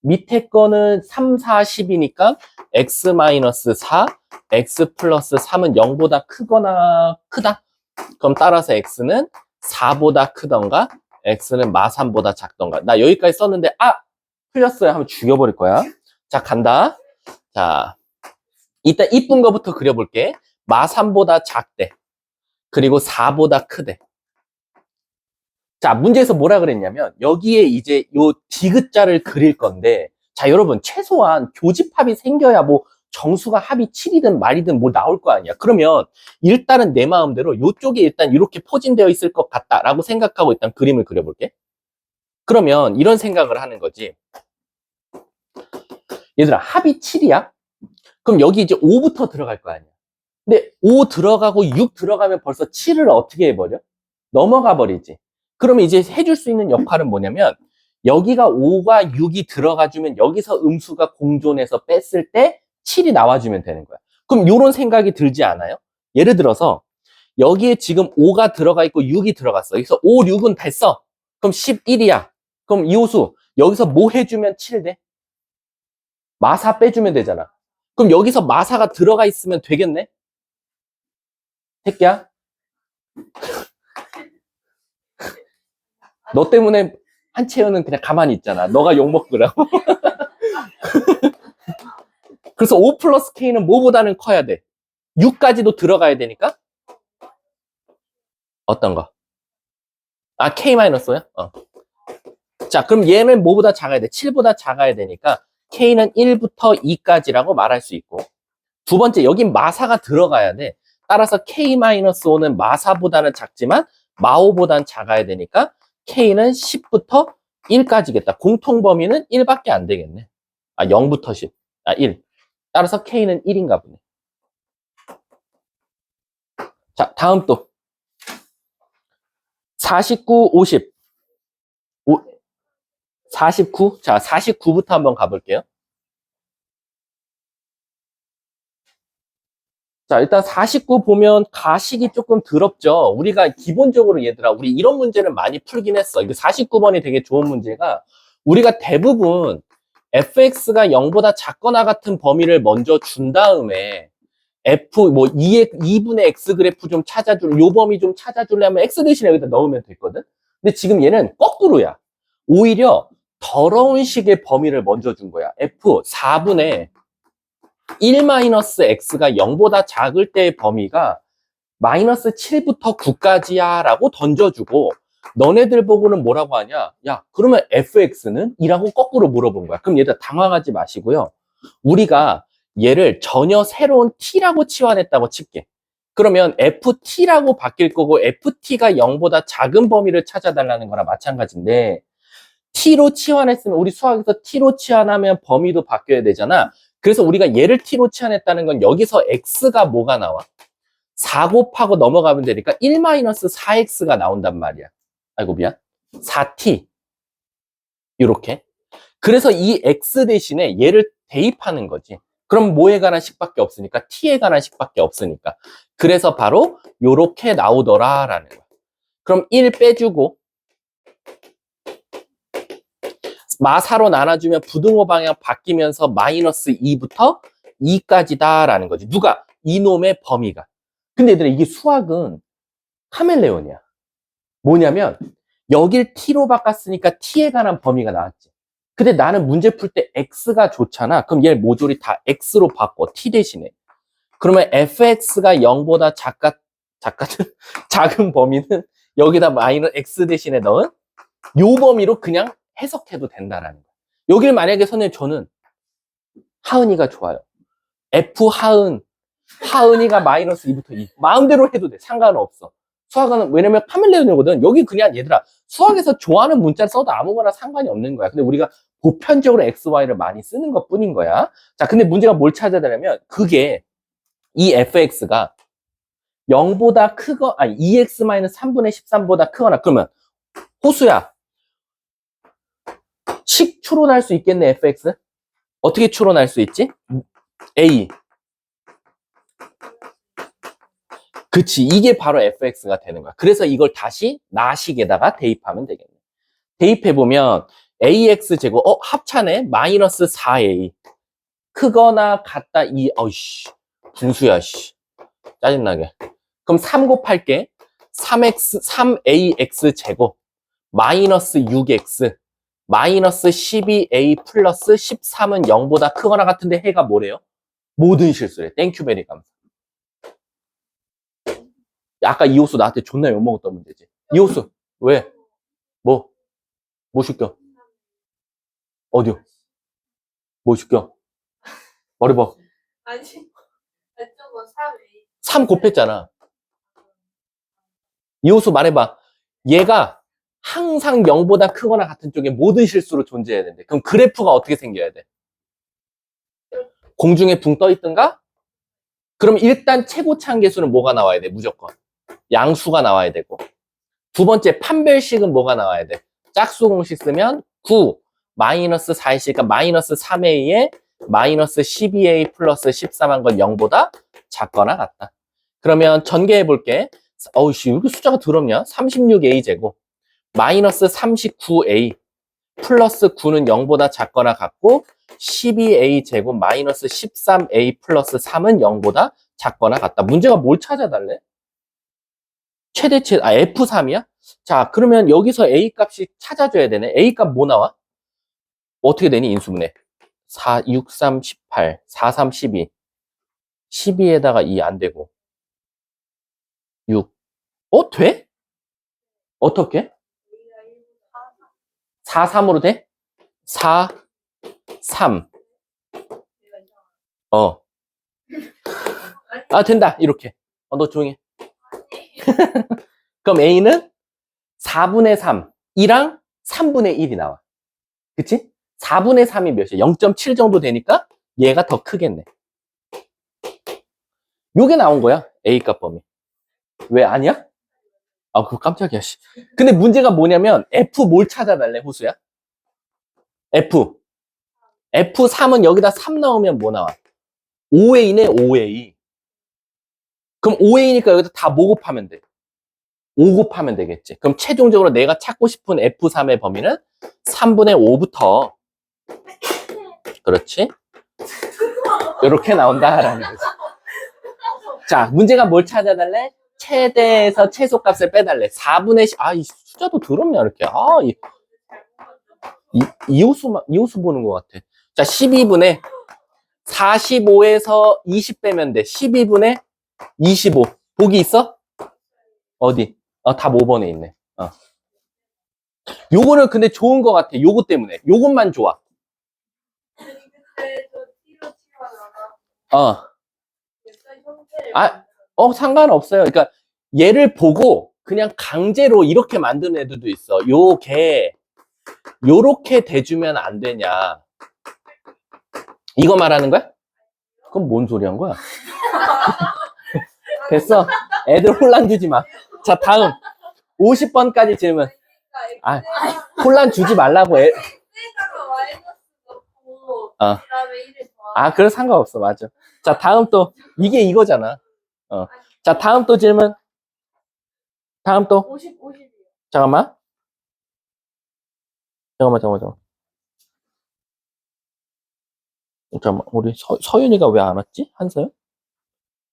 Speaker 1: 밑에 거는 3, 4, 10이니까 x-4, x 플러스 3은 0보다 크거나 크다. 그럼 따라서 x는 4보다 크던가 x는 마3보다 작던가. 나 여기까지 썼는데 틀렸어요 하면 죽여버릴 거야. 자, 간다. 자, 이따 이쁜 거부터 그려볼게. 마3보다 작대. 그리고 4보다 크대. 자, 문제에서 뭐라 그랬냐면 여기에 이제 요 디귿자를 그릴 건데, 자, 여러분 최소한 교집합이 생겨야 뭐 정수가 합이 7이든 말이든 뭐 나올 거 아니야. 그러면 일단은 내 마음대로 요쪽에 일단 이렇게 포진되어 있을 것 같다라고 생각하고 일단 그림을 그려볼게. 그러면 이런 생각을 하는 거지. 얘들아, 합이 7이야? 그럼 여기 이제 5부터 들어갈 거 아니야. 근데 5 들어가고 6 들어가면 벌써 7을 어떻게 해버려? 넘어가 버리지. 그러면 이제 해줄 수 있는 역할은 뭐냐면 여기가 5가 6이 들어가주면 여기서 음수가 공존해서 뺐을 때 7이 나와주면 되는 거야. 그럼 이런 생각이 들지 않아요? 예를 들어서 여기에 지금 5가 들어가 있고 6이 들어갔어. 그래서 5, 6은 됐어. 그럼 11이야. 그럼 이 호수 여기서 뭐 해주면 7돼? 마사 빼주면 되잖아. 그럼 여기서 마사가 들어가 있으면 되겠네? 새끼야? 너 때문에 한채연은 그냥 가만히 있잖아. 너가 욕먹으라고. 그래서 5 플러스 K는 뭐보다는 커야 돼? 6까지도 들어가야 되니까? 어떤 거? 아, K 마이너스야? 자, 그럼 얘는 뭐보다 작아야 돼? 7보다 작아야 되니까 K는 1부터 2까지라고 말할 수 있고. 두 번째, 여긴 마사가 들어가야 돼. 따라서 K-5는 마사보다는 작지만 마오보다는 작아야 되니까 K는 10부터 1까지겠다. 공통 범위는 1밖에 안 되겠네. 아, 0부터 10. 아, 1. 따라서 K는 1인가 보네. 자, 다음 또. 49, 50. 49? 자, 49부터 한번 가볼게요. 자, 일단 49 보면 가식이 조금 더럽죠. 우리가 기본적으로 얘들아, 우리 이런 문제는 많이 풀긴 했어. 이거 49번이 되게 좋은 문제가 우리가 대부분 fx가 0보다 작거나 같은 범위를 먼저 준 다음에 f 뭐 2분의 x 그래프 좀 찾아줄, 요 범위 좀 찾아줄래 하면 x 대신에 여기다 넣으면 됐거든. 근데 지금 얘는 거꾸로야. 오히려 더러운 식의 범위를 먼저 준 거야. f 4분의 1-x가 0보다 작을 때의 범위가 마이너스 7부터 9까지야 라고 던져주고 너네들 보고는 뭐라고 하냐? 야, 그러면 fx는? 이라고 거꾸로 물어본 거야. 그럼 얘들 당황하지 마시고요. 우리가 얘를 전혀 새로운 t라고 치환했다고 칠게. 그러면 ft라고 바뀔 거고 ft가 0보다 작은 범위를 찾아달라는 거랑 마찬가지인데 t로 치환했으면 우리 수학에서 t로 치환하면 범위도 바뀌어야 되잖아. 그래서 우리가 얘를 t로 치환했다는 건 여기서 x가 뭐가 나와? 4 곱하고 넘어가면 되니까 1-4x가 나온단 말이야. 아이고 미안. 4t 이렇게. 그래서 이 x 대신에 얘를 대입하는 거지. 그럼 뭐에 관한 식밖에 없으니까 t에 관한 식밖에 없으니까. 그래서 바로 요렇게 나오더라라는 거야. 그럼 1 빼주고 마사로 나눠주면 부등호 방향 바뀌면서 마이너스 2부터 2까지다라는 거지. 누가? 이놈의 범위가. 근데 얘들아 이게 수학은 카멜레온이야. 뭐냐면 여길 t로 바꿨으니까 t에 관한 범위가 나왔지. 근데 나는 문제 풀 때 x가 좋잖아. 그럼 얘를 모조리 다 x로 바꿔. t 대신에. 그러면 fx가 0보다 작은 범위는 여기다 마이너스 x 대신에 넣은 요 범위로 그냥 해석해도 된다라는 거야. 여기를 만약에 선생님 저는 하은이가 좋아요. F 하은이가 마이너스 2부터 2. 마음대로 해도 돼. 상관은 없어. 수학은 왜냐면 카멜레온이거든. 여기 그냥 얘들아 수학에서 좋아하는 문자를 써도 아무거나 상관이 없는 거야. 근데 우리가 보편적으로 x, y를 많이 쓰는 것 뿐인 거야. 자, 근데 문제가 뭘 찾아내냐면 그게 이 fx가 0보다 크거 아니 2x-3분의 13보다 크거나 그러면 호수야. 식 추론할 수 있겠네, fx? 어떻게 추론할 수 있지? a. 그치, 이게 바로 fx가 되는 거야. 그래서 이걸 다시 나식에다가 대입하면 되겠네. 대입해보면 ax 제곱, 합차네? 마이너스 4a. 크거나 같다, 어이씨. 분수야, 씨. 짜증나게. 그럼 3 곱할게. 3ax 제곱. 마이너스 6x. 마이너스 12a 플러스 13은 0보다 크거나 같은데 해가 뭐래요? 모든 실수래. 땡큐 베리 감사. 아까 이호수 나한테 존나 욕먹었던 문제지. 이호수 왜? 뭐? 뭐 시켜? 어디요? 뭐 시켜? 머리 봐.
Speaker 2: 아니, 저거 3A.
Speaker 1: 3 곱했잖아. 이호수 말해봐. 얘가 항상 0보다 크거나 같은 쪽에 모든 실수로 존재해야 된대. 그럼 그래프가 어떻게 생겨야 돼? 공중에 붕 떠 있든가? 그럼 일단 최고차항 계수는 뭐가 나와야 돼? 무조건. 양수가 나와야 되고. 두 번째 판별식은 뭐가 나와야 돼? 짝수 공식 쓰면 9 마이너스 4A니까 마이너스 3A에 마이너스 12A 플러스 13한 건 0보다 작거나 같다. 그러면 전개해 볼게. 어우씨, 왜 이렇게 숫자가 더럽냐? 36A 제곱 마이너스 39A 플러스 9는 0보다 작거나 같고 12a 제곱 마이너스 13a 플러스 3은 0보다 작거나 같다. 문제가 뭘 찾아달래? 최대치, F3이야? 자, 그러면 여기서 A 값이 찾아줘야 되네. A 값 뭐 나와? 어떻게 되니, 인수분해? 4, 6, 3, 18, 4, 3, 12. 12에다가 2 안 되고. 6. 돼? 어떻게? 4, 3으로 돼? 4, 3. 된다. 이렇게. 너 조용히 해. 그럼 A는 4분의 3. 2랑 3분의 1이 나와. 그치? 4분의 3이 몇이야? 0.7 정도 되니까 얘가 더 크겠네. 요게 나온 거야. A값 범위. 왜 아니야? 그거 깜짝이야. 씨. 근데 문제가 뭐냐면 F 뭘 찾아달래, 호수야? F. F3은 여기다 3 넣으면 뭐 나와? 5A네, 5A. 그럼 5A니까 여기다 다 뭐 곱하면 돼? 5 곱하면 되겠지. 그럼 최종적으로 내가 찾고 싶은 F3의 범위는 3분의 5부터 그렇지? 이렇게 나온다라는 거지. 자, 문제가 뭘 찾아달래? 최대에서 최소값을 빼달래. 4분의 10. 이 숫자도 더럽냐, 이렇게. 이호수 보는 것 같아. 자, 12분의 45에서 20 빼면 돼. 12분의 25. 보기 있어? 어디? 다 5번에 있네. 요거는 근데 좋은 것 같아. 요거 때문에. 요것만 좋아. 상관없어요. 그러니까 얘를 보고 그냥 강제로 이렇게 만드는 애들도 있어. 요렇게 대주면 안 되냐. 이거 말하는 거야? 그럼 뭔 소리 한 거야? 됐어. 애들 혼란 주지 마. 자, 다음. 50번까지 질문. 혼란 주지 말라고. 그래 상관없어. 맞아. 자, 다음 또. 이게 이거잖아. 자, 다음 또 질문. 다음 또.
Speaker 2: 50, 50이요.
Speaker 1: 잠깐만. 우리 서윤이가 왜 안 왔지? 한서연?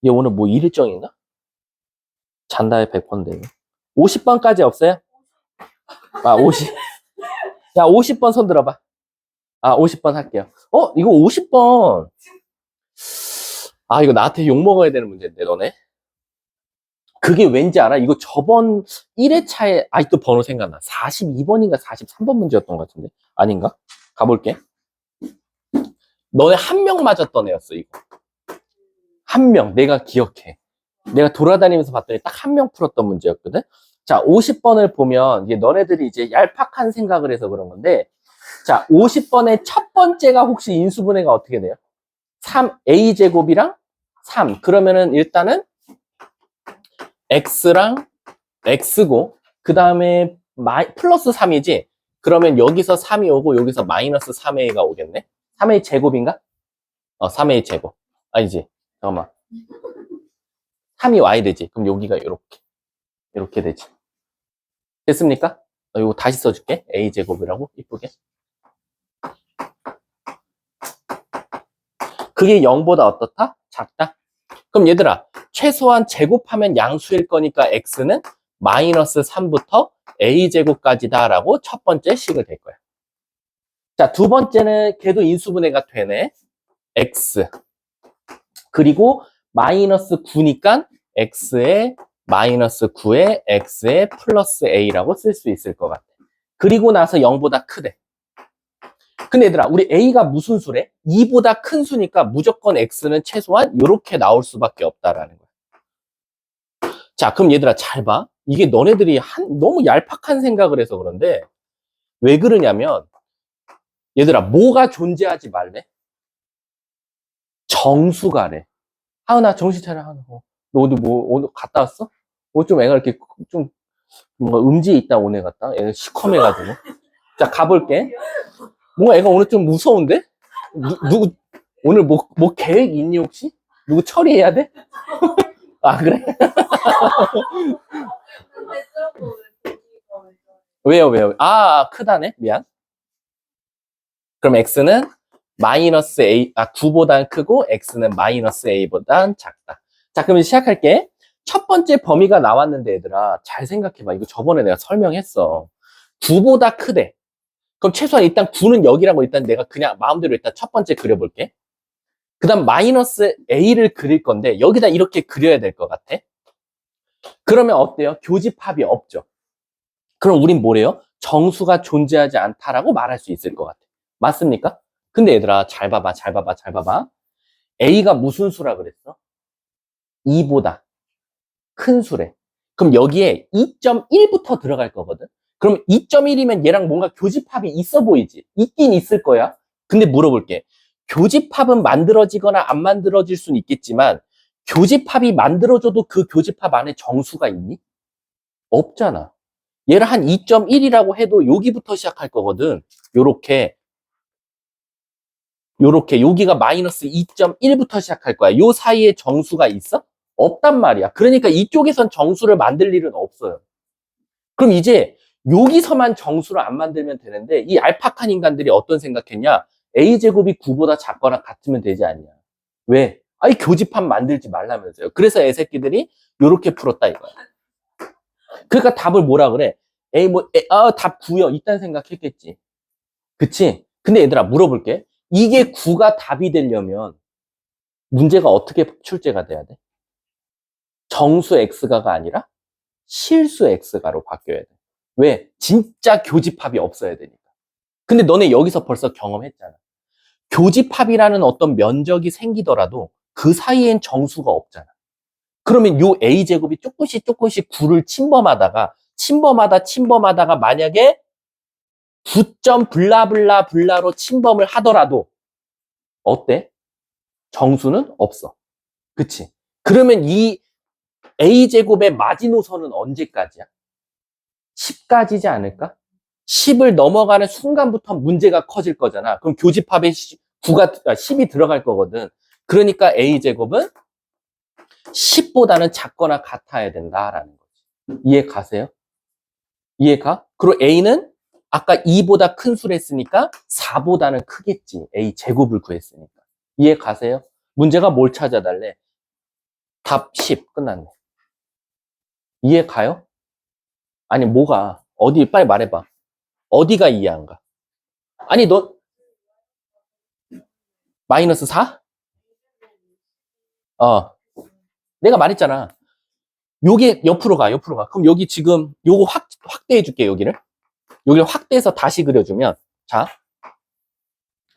Speaker 1: 얘 오늘 뭐 일정인가? 잔다에 100번데. 50번까지 없어요? 50. 야, 50번 손 들어봐. 50번 할게요. 이거 50번. 이거 나한테 욕먹어야 되는 문제인데, 너네. 그게 왠지 알아? 이거 저번 1회차에, 아직도 번호 생각나. 42번인가 43번 문제였던 것 같은데. 아닌가? 가볼게. 너네 한 명 맞았던 애였어, 이거. 한 명, 내가 기억해. 내가 돌아다니면서 봤더니 딱 한 명 풀었던 문제였거든. 자, 50번을 보면, 이게 너네들이 이제 얄팍한 생각을 해서 그런 건데, 자, 50번의 첫 번째가 혹시 인수분해가 어떻게 돼요? 3a제곱이랑 3. 그러면은 일단은 x랑 x고, 그 다음에 플러스 3이지? 그러면 여기서 3이 오고, 여기서 마이너스 3a가 오겠네? 3a 제곱인가? 3a 제곱. 아니지. 잠깐만. 3이 와야 되지. 그럼 여기가 이렇게 되지. 됐습니까? 이거 다시 써줄게. a제곱이라고, 이쁘게. 그게 0보다 어떻다? 작다? 그럼 얘들아, 최소한 제곱하면 양수일 거니까 x는 마이너스 3부터 a제곱까지다 라고 첫 번째 식을 될 거야. 자, 두 번째는 걔도 인수분해가 되네. x. 그리고 마이너스 9니까 x에 마이너스 9에 x에 플러스 a라고 쓸 수 있을 것 같아. 그리고 나서 0보다 크대. 근데 얘들아, 우리 a가 무슨 수래? 2보다 큰 수니까 무조건 x는 최소한 이렇게 나올 수밖에 없다라는 거야. 자, 그럼 얘들아 잘 봐. 이게 너네들이 너무 얄팍한 생각을 해서 그런데 왜 그러냐면 얘들아 뭐가 존재하지 말래? 정수가래. 하은아 정신 차려. 하은아. 너 오늘 오늘 갔다 왔어? 좀 애가 이렇게 좀 뭔가 음지에 있다 오네 갔다. 애가 시커매가지고. 자, 가볼게. 뭔가 애가 오늘 좀 무서운데? 누구 오늘 뭐 계획 있니 혹시? 누구 처리해야 돼? 그래? 왜요? 크다네? 미안. 그럼 x는 마이너스 a, 9보단 크고 x는 마이너스 a보단 작다. 자, 그러면 시작할게. 첫 번째 범위가 나왔는데 얘들아 잘 생각해봐. 이거 저번에 내가 설명했어. 9보다 크대. 그럼 최소한 일단 9는 여기라고 일단 내가 그냥 마음대로 일단 첫 번째 그려볼게. 그 다음 마이너스 a를 그릴 건데 여기다 이렇게 그려야 될 것 같아. 그러면 어때요? 교집합이 없죠. 그럼 우린 뭐래요? 정수가 존재하지 않다라고 말할 수 있을 것 같아. 맞습니까? 근데 얘들아 잘 봐봐. a가 무슨 수라 그랬어? 2보다 큰 수래. 그럼 여기에 2.1부터 들어갈 거거든. 그럼 2.1이면 얘랑 뭔가 교집합이 있어 보이지? 있긴 있을 거야. 근데 물어볼게. 교집합은 만들어지거나 안 만들어질 수는 있겠지만 교집합이 만들어져도 그 교집합 안에 정수가 있니? 없잖아. 얘를 한 2.1이라고 해도 여기부터 시작할 거거든. 요렇게 여기가 마이너스 2.1부터 시작할 거야. 요 사이에 정수가 있어? 없단 말이야. 그러니까 이쪽에선 정수를 만들 일은 없어요. 그럼 이제 여기서만 정수를 안 만들면 되는데 이 알파칸 인간들이 어떤 생각했냐? a제곱이 9보다 작거나 같으면 되지 않냐. 왜? 아이 교집합 만들지 말라면서요. 그래서 애새끼들이 요렇게 풀었다 이거야. 그러니까 답을 뭐라 그래? 답 9요. 이딴 생각했겠지. 그치? 근데 얘들아 물어볼게. 이게 9가 답이 되려면 문제가 어떻게 출제가 돼야 돼? 정수 x가가 아니라 실수 x가로 바뀌어야 돼. 왜? 진짜 교집합이 없어야 되니까. 근데 너네 여기서 벌써 경험했잖아. 교집합이라는 어떤 면적이 생기더라도 그 사이엔 정수가 없잖아. 그러면 요 a제곱이 조금씩 9를 침범하다가 만약에 9점 블라블라블라로 침범을 하더라도 어때? 정수는 없어. 그치? 그러면 이 a제곱의 마지노선은 언제까지야? 10까지지 않을까? 10을 넘어가는 순간부터 문제가 커질 거잖아. 그럼 교집합에 10이 들어갈 거거든. 그러니까 a제곱은 10보다는 작거나 같아야 된다라는 거지. 이해 가세요? 이해가? 그리고 a는 아까 2보다 큰 수를 했으니까 4보다는 크겠지. a 제곱을 구했으니까. 이해 가세요? 문제가 뭘 찾아달래? 답 10 끝났네. 이해 가요? 아니 뭐가? 어디 빨리 말해봐. 어디가 이해 안 가? 아니 너 마이너스 4? 내가 말했잖아. 요게 옆으로 가. 그럼 여기 지금 요거 확대해 줄게 여기를 확대해서 다시 그려주면 자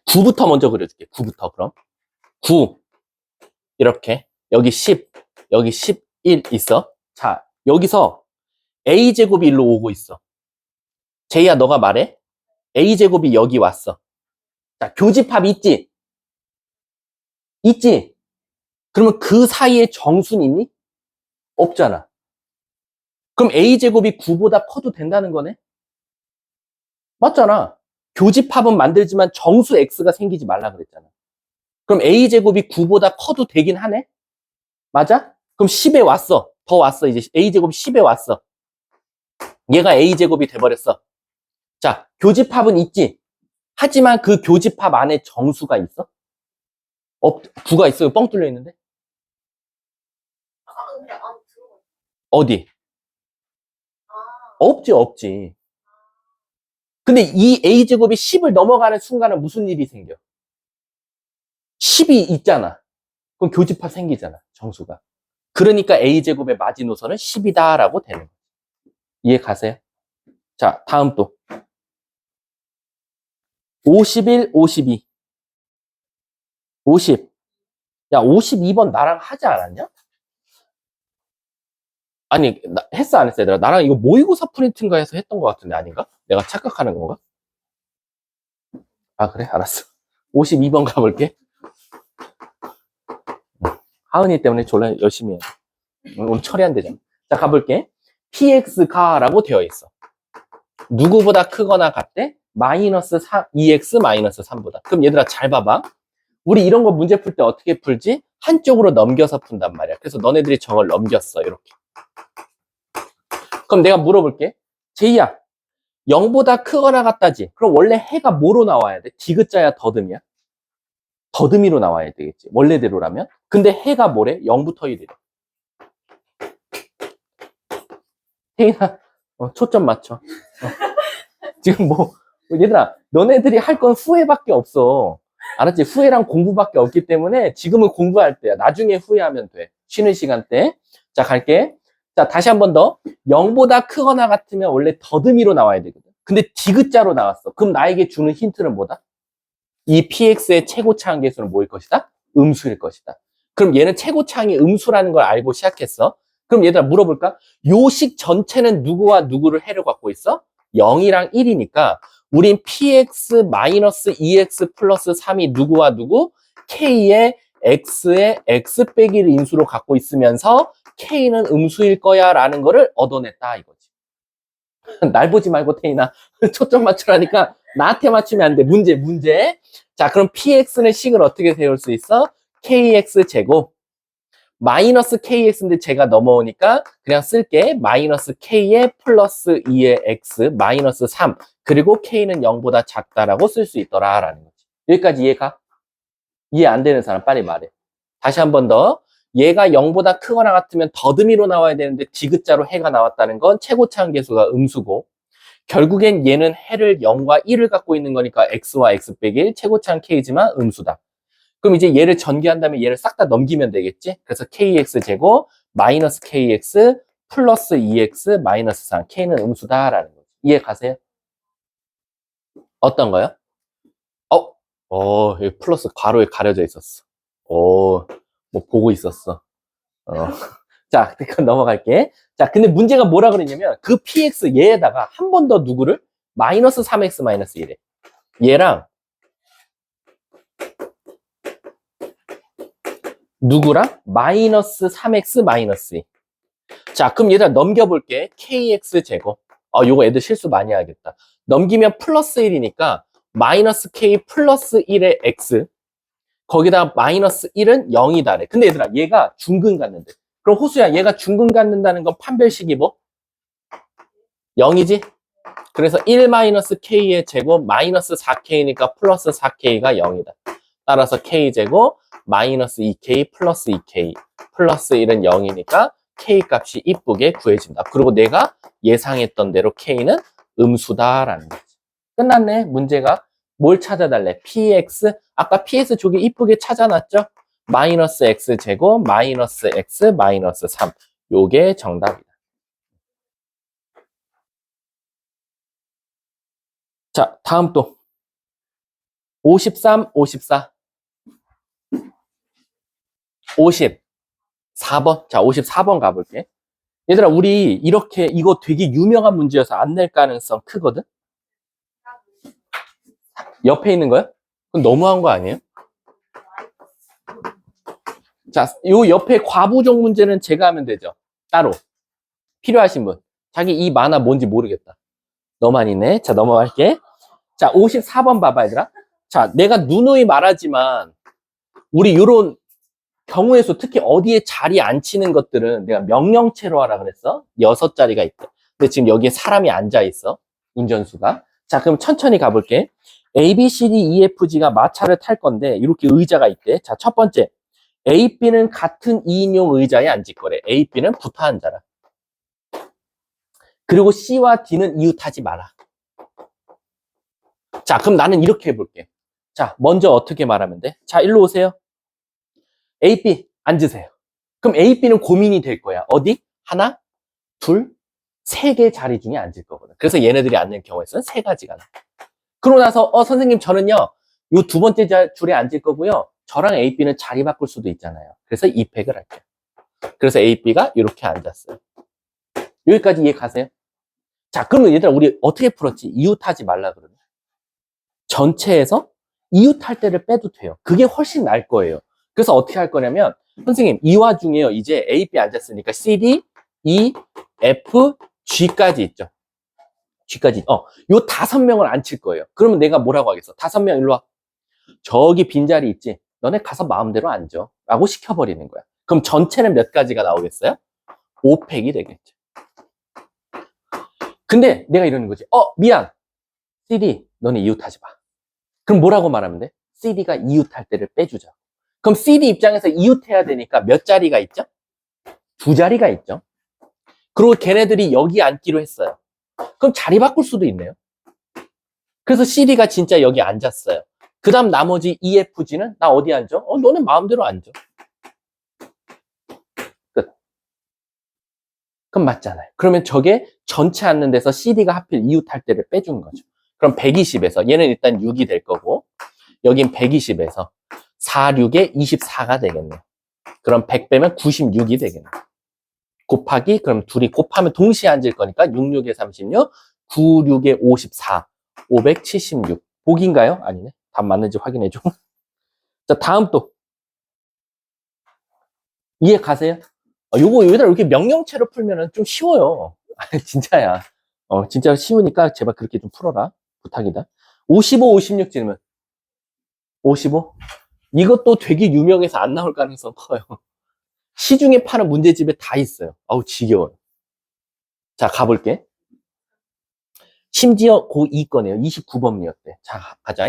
Speaker 1: 9부터 먼저 그려줄게. 9부터 그럼 9 이렇게 여기 10 여기 11 있어. 자 여기서 a제곱이 일로 오고 있어. 제이야 너가 말해. a제곱이 여기 왔어. 자 교집합 있지? 있지? 그러면 그 사이에 정수는 있니? 없잖아. 그럼 a제곱이 9보다 커도 된다는 거네? 맞잖아. 교집합은 만들지만 정수 x가 생기지 말라 그랬잖아. 그럼 a제곱이 9보다 커도 되긴 하네? 맞아? 그럼 10에 왔어. 더 왔어. 이제 a제곱이 10에 왔어. 얘가 a제곱이 돼버렸어. 자, 교집합은 있지? 하지만 그 교집합 안에 정수가 있어? 9가 있어요. 뻥 뚫려 있는데?
Speaker 2: 근데 안 들어가.
Speaker 1: 어디?
Speaker 2: 아,
Speaker 1: 없지. 근데 이 a제곱이 10을 넘어가는 순간은 무슨 일이 생겨? 10이 있잖아. 그럼 교집합 생기잖아. 정수가. 그러니까 a제곱의 마지노선은 10이다라고 되는 거예요. 이해 가세요? 자, 다음 또. 51, 52. 50. 야, 52번 나랑 하지 않았냐? 아니, 했어, 안 했어, 얘들아? 나랑 이거 모의고사 프린트인가 해서 했던 것 같은데, 아닌가? 내가 착각하는 건가? 아, 그래? 알았어. 52번 가볼게. 하은이 때문에 졸라 열심히 해. 오늘 처리 안 되잖아. 자, 가볼게. px가라고 되어 있어. 누구보다 크거나 같대? 마이너스 2x 마이너스 3보다. 그럼 얘들아, 잘 봐봐. 우리 이런 거 문제 풀 때 어떻게 풀지? 한쪽으로 넘겨서 푼단 말이야. 그래서 너네들이 저걸 넘겼어, 이렇게. 그럼 내가 물어볼게. 제이야, 0보다 크거나 같다지. 그럼 원래 해가 뭐로 나와야 돼? 디귿자야 더듬이야? 더듬이로 나와야 되겠지. 원래대로라면. 근데 해가 뭐래? 0부터 1이래. 태인아, 초점 맞춰. 지금 얘들아, 너네들이 할 건 후회밖에 없어. 알았지? 후회랑 공부밖에 없기 때문에 지금은 공부할 때야. 나중에 후회하면 돼. 쉬는 시간 때. 자, 갈게. 자, 다시 한 번 더. 0보다 크거나 같으면 원래 더듬이로 나와야 되거든. 근데 디귿자로 나왔어. 그럼 나에게 주는 힌트는 뭐다? 이 px의 최고차항 계수는 뭐일 것이다? 음수일 것이다. 그럼 얘는 최고차항이 음수라는 걸 알고 시작했어. 그럼 얘들아 물어볼까? 요 식 전체는 누구와 누구를 해를 갖고 있어? 0이랑 1이니까 우린 px-2x 플러스 3이 누구와 누구? k의 x의 x 빼기를 인수로 갖고 있으면서 k는 음수일 거야 라는 거를 얻어냈다 이거지. 날 보지 말고 태인아 초점 맞추라니까 나한테 맞추면 안 돼. 문제. 자, 그럼 px는 식을 어떻게 세울 수 있어? kx 제곱 마이너스 kx인데 제가 넘어오니까 그냥 쓸게. 마이너스 k에 플러스 2의 x 마이너스 3 그리고 k는 0보다 작다라고 쓸 수 있더라라는 거지. 여기까지 이해가? 이해 안 되는 사람 빨리 말해. 다시 한 번 더. 얘가 0보다 크거나 같으면 더듬이로 나와야 되는데 디귿자로 해가 나왔다는 건 최고차항 계수가 음수고 결국엔 얘는 해를 0과 1을 갖고 있는 거니까 x와 x 빼기 1 최고차항 k지만 음수다. 그럼 이제 얘를 전개한다면 얘를 싹 다 넘기면 되겠지? 그래서 kx 제곱 마이너스 kx 플러스 2x 마이너스 3 k는 음수다라는 거지. 이해 가세요? 어떤 거요? 여기 플러스 괄호에 가려져 있었어. 뭐 보고 있었어. 자, 그건 넘어갈게. 자, 근데 문제가 뭐라 그랬냐면 그 px 얘에다가 한 번 더 누구를? 마이너스 3x 마이너스 1에 얘랑 누구랑? 마이너스 3x 마이너스 2. 자, 그럼 얘들아 넘겨볼게. kx 제곱. 요거 애들 실수 많이 하겠다. 넘기면 플러스 1이니까 마이너스 k 플러스 1의 x 거기다 마이너스 1은 0이다래. 근데 얘들아 얘가 중근 갖는데. 그럼 호수야 얘가 중근 갖는다는 건 판별식이 뭐? 0이지? 그래서 1 마이너스 k의 제곱 마이너스 4k니까 플러스 4k가 0이다. 따라서 k제곱 마이너스 2k 플러스 2k 플러스 1은 0이니까 k 값이 이쁘게 구해진다. 그리고 내가 예상했던 대로 k는 음수다라는 거지. 끝났네. 문제가 뭘 찾아달래? px. 아까 px 저기 이쁘게 찾아놨죠? 마이너스 x 제곱 마이너스 x 마이너스 3. 요게 정답이다. 자, 다음 또 53, 54 54번. 자, 54번 가볼게. 얘들아, 우리 이렇게 이거 되게 유명한 문제여서 안 낼 가능성 크거든? 옆에 있는 거야? 그건 너무한 거 아니에요? 자, 요 옆에 과부족 문제는 제가 하면 되죠. 따로. 필요하신 분. 자기 이 만화 뭔지 모르겠다. 너만 있네. 자, 넘어갈게. 자, 54번 봐봐, 얘들아. 자, 내가 누누이 말하지만 우리 요런 경우에서 특히 어디에 자리 안 치는 것들은 내가 명령체로 하라 그랬어. 6자리가 있대. 근데 지금 여기에 사람이 앉아 있어. 운전수가. 자, 그럼 천천히 가볼게. A, B, C, D, E, F, G가 마차를 탈 건데 이렇게 의자가 있대. 자, 첫 번째. A, B는 같은 2인용 의자에 앉을 거래. A, B는 붙어 앉아라. 그리고 C와 D는 이웃하지 마라. 자, 그럼 나는 이렇게 해볼게. 자, 먼저 어떻게 말하면 돼? 자, 일로 오세요. A, B 앉으세요. 그럼 A, B는 고민이 될 거야. 어디? 하나, 둘, 세 개 자리 중에 앉을 거거든. 그래서 얘네들이 앉는 경우에서는 세 가지가 나. 그러고 나서 선생님 저는요. 요 두 번째 줄에 앉을 거고요. 저랑 A, B는 자리 바꿀 수도 있잖아요. 그래서 2팩을 할게요. 그래서 A, B가 이렇게 앉았어요. 여기까지 이해 가세요? 자, 그러면 얘들아 우리 어떻게 풀었지? 이웃하지 말라 그러면. 전체에서 이웃할 때를 빼도 돼요. 그게 훨씬 나을 거예요. 그래서 어떻게 할 거냐면 선생님 이 와중에요. 이제 A, B 앉았으니까 C, D, E, F, G까지 있죠. G까지. 요 5명을 앉힐 거예요. 그러면 내가 뭐라고 하겠어? 5명 일로 와. 저기 빈자리 있지? 너네 가서 마음대로 앉아. 라고 시켜버리는 거야. 그럼 전체는 몇 가지가 나오겠어요? 5팩이 되겠죠. 근데 내가 이러는 거지. 미안. CD, 너네 이웃하지 마. 그럼 뭐라고 말하면 돼? CD가 이웃할 때를 빼주자. 그럼 CD 입장에서 이웃해야 되니까 몇 자리가 있죠? 두 자리가 있죠. 그리고 걔네들이 여기 앉기로 했어요. 그럼 자리 바꿀 수도 있네요. 그래서 CD가 진짜 여기 앉았어요. 그 다음 나머지 EFG는 나 어디 앉아? 너네 마음대로 앉아. 끝. 그럼 맞잖아요. 그러면 저게 전체 앉는 데서 CD가 하필 이웃할 때를 빼준 거죠. 그럼 120에서 얘는 일단 6이 될 거고 여긴 120에서 4, 6에 24가 되겠네요. 그럼 100 빼면 96이 되겠네요. 곱하기 그럼 둘이 곱하면 동시에 앉을 거니까 6, 6에 36, 9, 6에 54, 576. 복인가요? 아니네. 답 맞는지 확인해줘. 자, 다음 또. 이해 가세요? 요거 여기다 이렇게 명령체로 풀면은 좀 쉬워요. 진짜야. 진짜 쉬우니까 제발 그렇게 좀 풀어라. 부탁이다. 55, 56 질문. 55? 이것도 되게 유명해서 안 나올 가능성 커요. 시중에 파는 문제집에 다 있어요. 아우, 지겨워요. 자, 가볼게. 심지어 고2 거네요. 29번이었대. 자, 가자.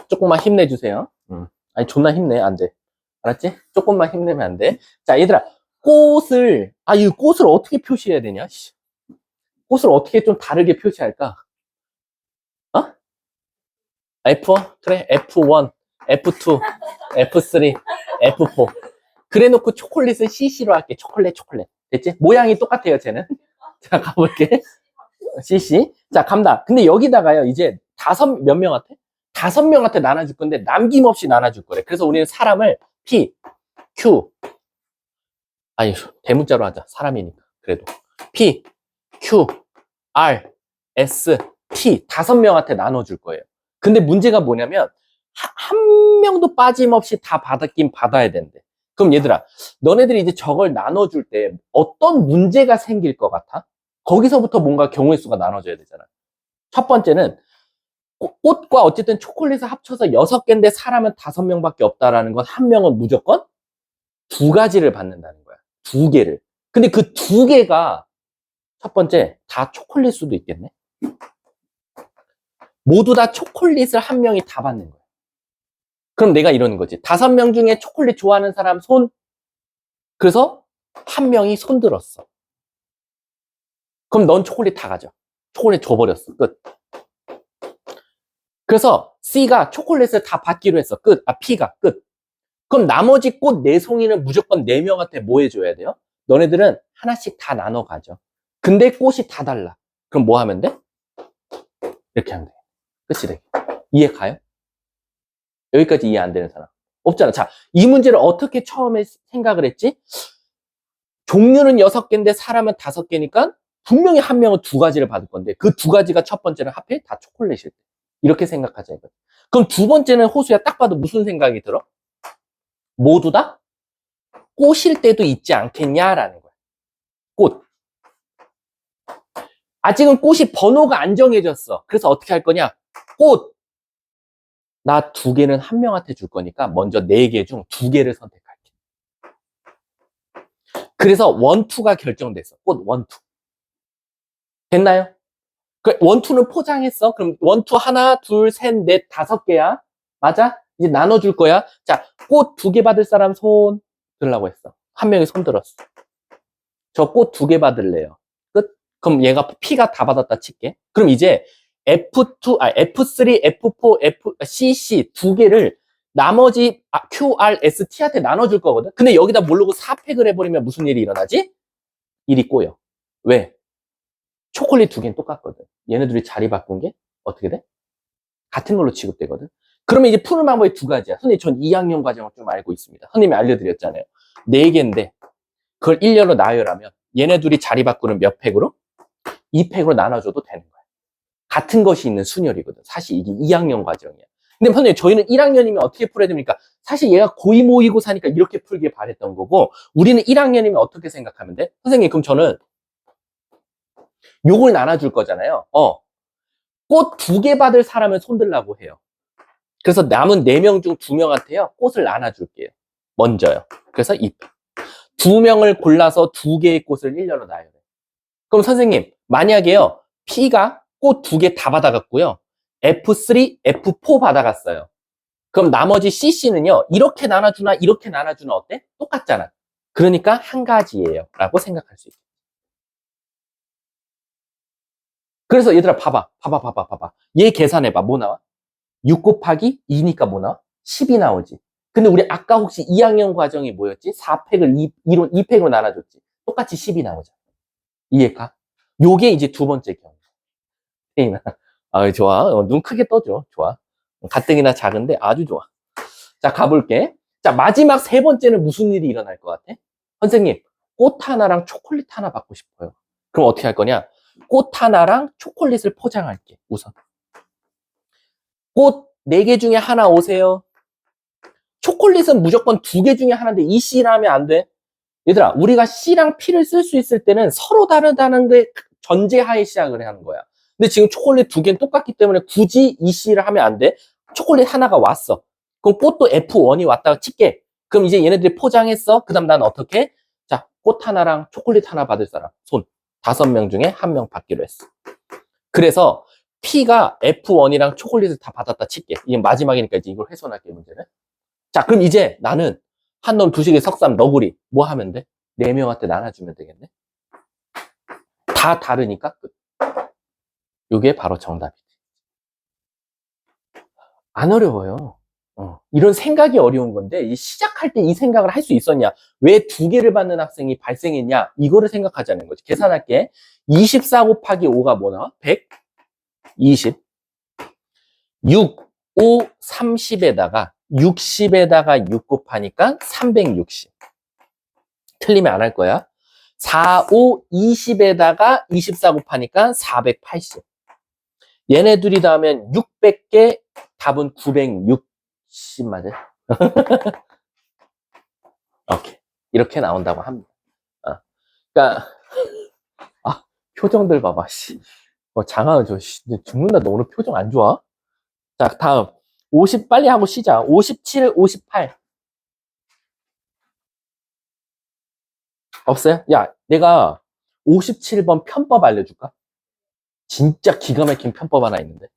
Speaker 1: 조금만 힘내주세요. 아니, 존나 힘내. 안 돼. 알았지? 조금만 힘내면 안 돼. 자, 얘들아. 이 꽃을 어떻게 표시해야 되냐? 꽃을 어떻게 좀 다르게 표시할까? F1? 그래, F1, F2, F3, F4. 그래 놓고 초콜릿은 CC로 할게. 초콜릿. 됐지? 모양이 똑같아요, 쟤는. 자, 가볼게. CC. 자, 갑니다. 근데 여기다가요, 이제 몇 명한테? 5명한테 나눠줄 건데, 남김없이 나눠줄 거래. 그래서 우리는 사람을 P, Q, 대문자로 하자. 사람이니까. 그래도. P, Q, R, S, T. 5명한테 나눠줄 거예요. 근데 문제가 뭐냐면, 한 명도 빠짐없이 다 받았긴 받아야 된대. 그럼 얘들아, 너네들이 이제 저걸 나눠줄 때 어떤 문제가 생길 것 같아? 거기서부터 뭔가 경우의 수가 나눠져야 되잖아. 첫 번째는 꽃과 어쨌든 초콜릿을 합쳐서 6개인데 사람은 5명밖에 없다라는 건 한 명은 무조건 2가지를 받는다는 거야. 2개를. 근데 그 2개가 첫 번째 다 초콜릿 수도 있겠네. 모두 다 초콜릿을 한 명이 다 받는 거야. 그럼 내가 이러는 거지. 5명 중에 초콜릿 좋아하는 사람 손. 그래서 한 명이 손 들었어. 그럼 넌 초콜릿 다 가져. 초콜릿 줘버렸어. 끝. 그래서 C가 초콜릿을 다 받기로 했어. 끝. P가 끝. 그럼 나머지 꽃 4송이는 무조건 4명한테 뭐 해줘야 돼요? 너네들은 하나씩 다 나눠 가져. 근데 꽃이 다 달라. 그럼 뭐 하면 돼? 이렇게 하면 돼. 끝이 돼. 이해 가요? 여기까지 이해 안 되는 사람 없잖아. 자, 이 문제를 어떻게 처음에 생각을 했지? 종류는 6개인데 사람은 5개니까 분명히 한 명은 2가지를 받을 건데 그 2가지가 첫 번째는 하필 다 초콜릿일 때. 이렇게 생각하자 이거. 그럼 두 번째는 호수야 딱 봐도 무슨 생각이 들어? 모두 다 꽃일 때도 있지 않겠냐라는 거야. 꽃. 아직은 꽃이 번호가 안 정해졌어. 그래서 어떻게 할 거냐? 꽃. 나 2개는 한 명한테 줄 거니까 먼저 4개 중 2개를 선택할게. 그래서 1, 2가 결정됐어. 꽃 1, 2. 됐나요? 그 1, 2는 포장했어. 그럼 1, 2 하나, 둘, 셋, 넷, 5개야. 맞아? 이제 나눠줄 거야. 자, 꽃 2개 받을 사람 손 들라고 했어. 한 명이 손 들었어. 저 꽃 2개 받을래요. 끝. 그럼 얘가 P가 다 받았다 칠게. 그럼 이제 F3, F4, CC 2개를 나머지 Q, R, S, T한테 나눠줄 거거든. 근데 여기다 모르고 4팩을 해버리면 무슨 일이 일어나지? 일이 꼬여. 왜? 초콜릿 2개는 똑같거든. 얘네들이 자리 바꾼 게 어떻게 돼? 같은 걸로 취급되거든. 그러면 이제 푸는 방법이 2가지야. 선생님, 전 2학년 과정을 좀 알고 있습니다. 선생님이 알려드렸잖아요. 4개인데 그걸 1년으로 나열하면 얘네 둘이 자리 바꾸는 몇 팩으로? 2팩으로 나눠줘도 되는 거야. 같은 것이 있는 순열이거든. 사실 이게 2학년 과정이야. 근데 선생님, 저희는 1학년이면 어떻게 풀어야 됩니까? 사실 얘가 고2 모의고사니까 이렇게 풀길 바랬던 거고, 우리는 1학년이면 어떻게 생각하면 돼? 선생님, 그럼 저는 요걸 나눠줄 거잖아요. 꽃 2개 받을 사람을 손들라고 해요. 그래서 남은 4명 중 2명한테요, 꽃을 나눠줄게요. 먼저요. 그래서 2명을 골라서 2개의 꽃을 1년으로 나열해. 그럼 선생님, 만약에요, P가 꽃 2개 다 받아갔고요. F3, F4 받아갔어요. 그럼 나머지 CC는요, 이렇게 나눠주나, 이렇게 나눠주나 어때? 똑같잖아. 그러니까 한 가지예요. 라고 생각할 수 있어. 그래서 얘들아, 봐봐. 얘 계산해봐. 뭐 나와? 6 곱하기 2니까 뭐 나와? 10이 나오지. 근데 우리 아까 혹시 2학년 과정이 뭐였지? 4팩을 2팩으로 나눠줬지. 똑같이 10이 나오잖아. 이해가? 요게 이제 두 번째 경우. 가뜩이나. 아, 좋아. 눈 크게 떠줘. 좋아. 가뜩이나 작은데 아주 좋아. 자, 가볼게. 자, 마지막 세 번째는 무슨 일이 일어날 것 같아? 선생님, 꽃 하나랑 초콜릿 하나 받고 싶어요. 그럼 어떻게 할 거냐? 꽃 하나랑 초콜릿을 포장할게, 우선. 꽃 4개 중에 하나 오세요. 초콜릿은 무조건 2개 중에 하나인데 이 C를 하면 안 돼. 얘들아, 우리가 C랑 P를 쓸 수 있을 때는 서로 다르다는 게 전제하에 시작을 하는 거야. 근데 지금 초콜릿 2개는 똑같기 때문에 굳이 이 C를 하면 안 돼. 초콜릿 하나가 왔어. 그럼 꽃도 F1이 왔다가 칠게. 그럼 이제 얘네들이 포장했어. 그 다음 난 어떻게? 자, 꽃 하나랑 초콜릿 하나 받을 사람. 손. 5명 중에 1명 받기로 했어. 그래서 P가 F1이랑 초콜릿을 다 받았다 칠게. 이게 마지막이니까 이제 이걸 훼손할게, 문제는. 자, 그럼 이제 나는 한 놈, 두식에 석삼, 너구리. 뭐 하면 돼? 4명한테 나눠주면 되겠네? 다 다르니까 끝. 이게 바로 정답이지. 안 어려워요. 이런 생각이 어려운 건데, 이 시작할 때 이 생각을 할 수 있었냐? 왜 2개를 받는 학생이 발생했냐? 이거를 생각하자는 거지. 계산할게. 24 곱하기 5가 뭐 나와? 100? 20. 6, 5, 30에다가 60에다가 6 곱하니까 360. 틀리면 안 할 거야. 4, 5, 20에다가 24 곱하니까 480. 얘네 둘이 다 하면 600개, 답은 960 맞아? 오케이. 이렇게 나온다고 합니다. 그러니까 표정들 봐봐. 씨. 장하은 죽는다. 너 오늘 표정 안 좋아? 자, 다음. 50 빨리 하고 시작. 57, 58. 없어요? 야, 내가 57번 편법 알려줄까? 진짜 기가 막힌 편법 하나 있는데.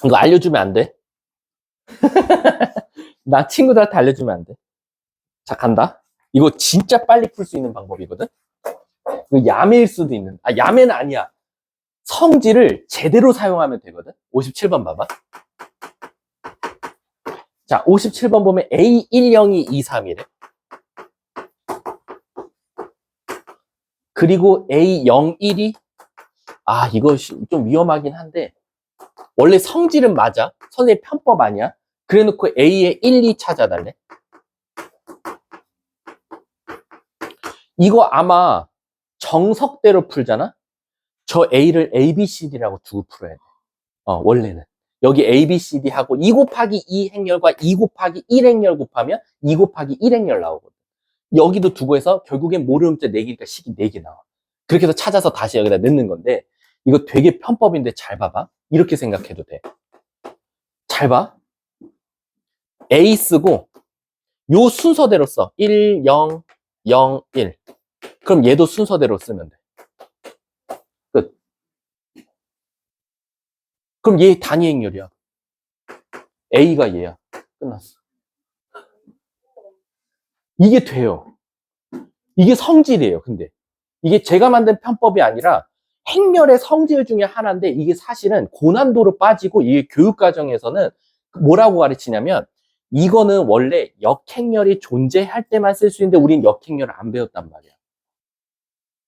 Speaker 1: 이거 알려주면 안 돼? 나 친구들한테 알려주면 안 돼? 자, 간다. 이거 진짜 빨리 풀 수 있는 방법이거든? 이거 야매일 수도 있는. 야매는 아니야. 성질을 제대로 사용하면 되거든? 57번 봐봐. 자, 57번 보면 A10223이래. 그리고 A01이, 이거 좀 위험하긴 한데, 원래 성질은 맞아. 선생님 편법 아니야. 그래 놓고 A의 1, 2 찾아달래. 이거 아마 정석대로 풀잖아? 저 A를 ABCD라고 두고 풀어야 돼. 원래는. 여기 ABCD 하고 2 곱하기 2 행렬과 2 곱하기 1 행렬 곱하면 2 곱하기 1 행렬 나오거든. 여기도 두고 해서 결국엔 모르음자 4개니까 식이 4개 나와. 그렇게 해서 찾아서 다시 여기다 넣는 건데, 이거 되게 편법인데 잘 봐봐. 이렇게 생각해도 돼. 잘 봐. A 쓰고 요 순서대로 써. 1, 0, 0, 1. 그럼 얘도 순서대로 쓰면 돼. 끝. 그럼 얘 단위 행렬이야. A가 얘야. 끝났어. 이게 돼요. 이게 성질이에요, 근데. 이게 제가 만든 편법이 아니라 행렬의 성질 중에 하나인데, 이게 사실은 고난도로 빠지고, 이게 교육과정에서는 뭐라고 가르치냐면, 이거는 원래 역행렬이 존재할 때만 쓸 수 있는데 우린 역행렬을 안 배웠단 말이야.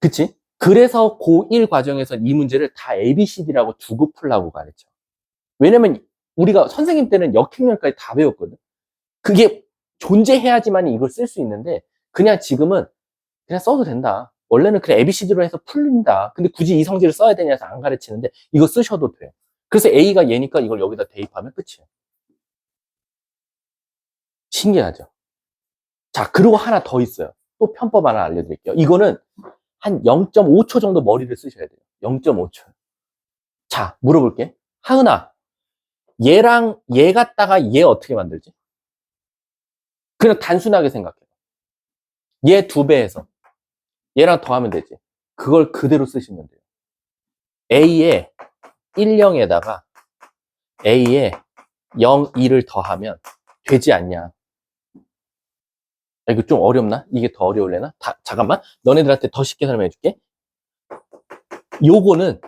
Speaker 1: 그치? 그래서 고1 과정에서 이 문제를 다 ABCD라고 두고 풀라고 가르쳐. 왜냐면 우리가 선생님 때는 역행렬까지 다 배웠거든. 그게 존재해야지만 이걸 쓸 수 있는데, 그냥 지금은 그냥 써도 된다. 원래는 그냥 ABCD로 해서 풀린다. 근데 굳이 이 성질을 써야 되냐 해서 안 가르치는데, 이거 쓰셔도 돼. 그래서 A가 얘니까 이걸 여기다 대입하면 끝이에요. 신기하죠? 자, 그리고 하나 더 있어요. 또 편법 하나 알려드릴게요. 이거는 한 0.5초 정도 머리를 쓰셔야 돼요. 0.5초. 자, 물어볼게. 하은아, 얘랑 얘 갖다가 얘 어떻게 만들지? 그냥 단순하게 생각해. 얘 2배에서 얘랑 더하면 되지. 그걸 그대로 쓰시면 돼요. A에 1, 0에다가 A에 0, 2를 더하면 되지 않냐. 야, 이거 좀 어렵나? 이게 더 어려울래나? 잠깐만. 너네들한테 더 쉽게 설명해 줄게. 요거는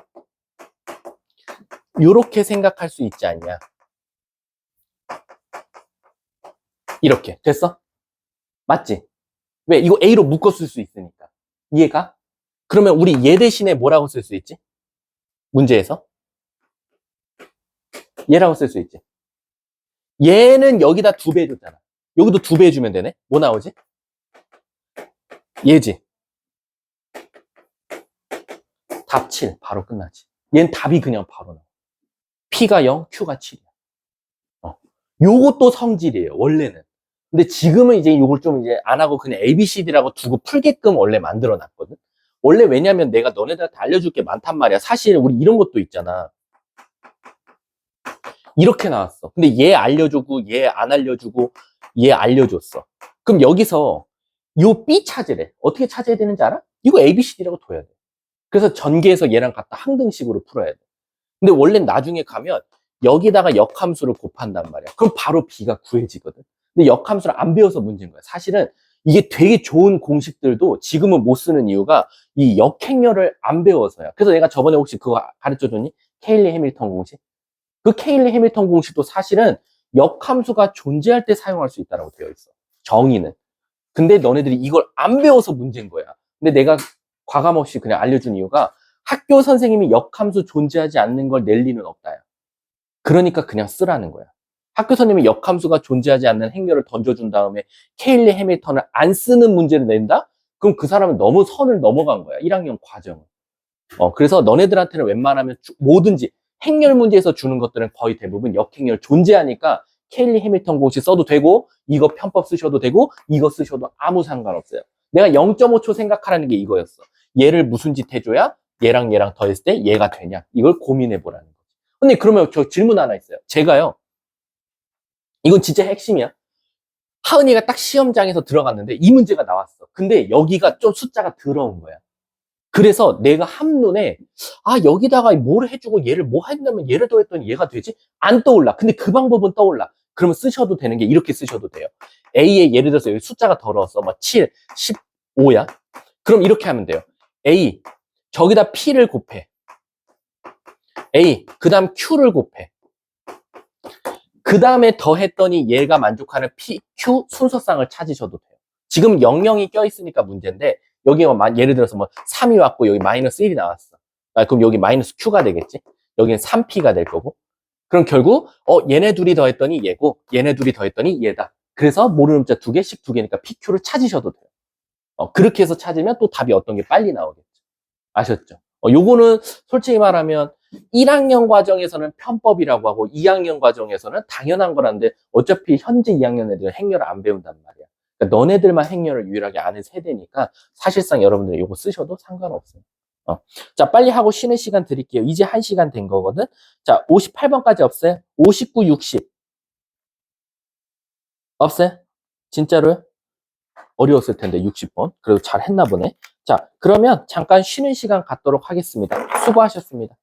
Speaker 1: 요렇게 생각할 수 있지 않냐. 이렇게. 됐어? 맞지? 왜? 이거 A로 묶어 쓸 수 있으니까. 이해가? 그러면 우리 얘 대신에 뭐라고 쓸 수 있지? 문제에서? 얘라고 쓸 수 있지. 얘는 여기다 2배 줬잖아. 여기도 2배 주면 되네. 뭐 나오지? 얘지. 답 7. 바로 끝나지. 얘는 답이 그냥 바로 나와. P가 0, Q가 7이야. 요것도 성질이에요. 원래는. 근데 지금은 이제 요걸 좀 이제 안 하고 그냥 ABCD라고 두고 풀게끔 원래 만들어 놨거든. 원래 왜냐면 내가 너네들한테 알려줄 게 많단 말이야. 사실 우리 이런 것도 있잖아. 이렇게 나왔어. 근데 얘 알려주고 얘 안 알려주고 얘 알려줬어. 그럼 여기서 요 B 찾으래. 어떻게 찾아야 되는지 알아? 이거 ABCD라고 둬야 돼. 그래서 전개해서 얘랑 갖다 항등식으로 풀어야 돼. 근데 원래 나중에 가면 여기다가 역함수를 곱한단 말이야. 그럼 바로 B가 구해지거든. 근데 역함수를 안 배워서 문제인 거야. 사실은 이게 되게 좋은 공식들도 지금은 못 쓰는 이유가 이 역행렬을 안 배워서야. 그래서 내가 저번에 혹시 그거 가르쳐줬니? 케일리 해밀턴 공식? 그 케일리 해밀턴 공식도 사실은 역함수가 존재할 때 사용할 수 있다고 되어 있어. 정의는. 근데 너네들이 이걸 안 배워서 문제인 거야. 근데 내가 과감없이 그냥 알려준 이유가 학교 선생님이 역함수 존재하지 않는 걸 낼 리는 없다야. 그러니까 그냥 쓰라는 거야. 학교 선생님이 역함수가 존재하지 않는 행렬을 던져준 다음에 케일리 해밀턴을 안 쓰는 문제를 낸다? 그럼 그 사람은 너무 선을 넘어간 거야. 1학년 과정을. 그래서 너네들한테는 웬만하면 뭐든지 행렬 문제에서 주는 것들은 거의 대부분 역행렬 존재하니까 케일리 해밀턴 공식 써도 되고 이거 편법 쓰셔도 되고 이거 쓰셔도 아무 상관없어요. 내가 0.5초 생각하라는 게 이거였어. 얘를 무슨 짓 해줘야 얘랑 얘랑 더했을 때 얘가 되냐. 이걸 고민해 보라는 거지. 근데 그러면 저 질문 하나 있어요. 제가요. 이건 진짜 핵심이야. 하은이가 딱 시험장에서 들어갔는데 이 문제가 나왔어. 근데 여기가 좀 숫자가 더러운 거야. 그래서 내가 한눈에 여기다가 뭘 해주고 얘를 뭐 했냐면 얘를 더했더니 얘가 되지? 안 떠올라. 근데 그 방법은 떠올라. 그러면 쓰셔도 되는 게 이렇게 쓰셔도 돼요. A에 예를 들어서 여기 숫자가 더러웠어. 뭐 7, 15야. 그럼 이렇게 하면 돼요. A, 저기다 P를 곱해. A, 그 다음 Q를 곱해. 그 다음에 더했더니 얘가 만족하는 P, Q 순서상을 찾으셔도 돼요. 지금 00이 껴있으니까 문제인데 여기가 예를 들어서 뭐 3이 왔고 여기 마이너스 1이 나왔어. 그럼 여기 마이너스 Q가 되겠지. 여기는 3P가 될 거고. 그럼 결국 얘네 둘이 더했더니 얘고 얘네 둘이 더했더니 얘다. 그래서 모르는 숫자 2개씩 2개니까 PQ를 찾으셔도 돼요. 그렇게 해서 찾으면 또 답이 어떤 게 빨리 나오겠죠. 아셨죠? 요거는 솔직히 말하면 1학년 과정에서는 편법이라고 하고 2학년 과정에서는 당연한 거란데 어차피 현재 2학년 애들은 행렬을 안 배운단 말이야. 그러니까 너네들만 행렬을 유일하게 아는 세대니까 사실상 여러분들이 이거 쓰셔도 상관없어요. 자, 빨리 하고 쉬는 시간 드릴게요. 이제 1시간 된 거거든. 자, 58번까지 없어요? 59, 60. 없어요? 진짜로요? 어려웠을 텐데 60번. 그래도 잘 했나 보네. 자, 그러면 잠깐 쉬는 시간 갖도록 하겠습니다. 수고하셨습니다.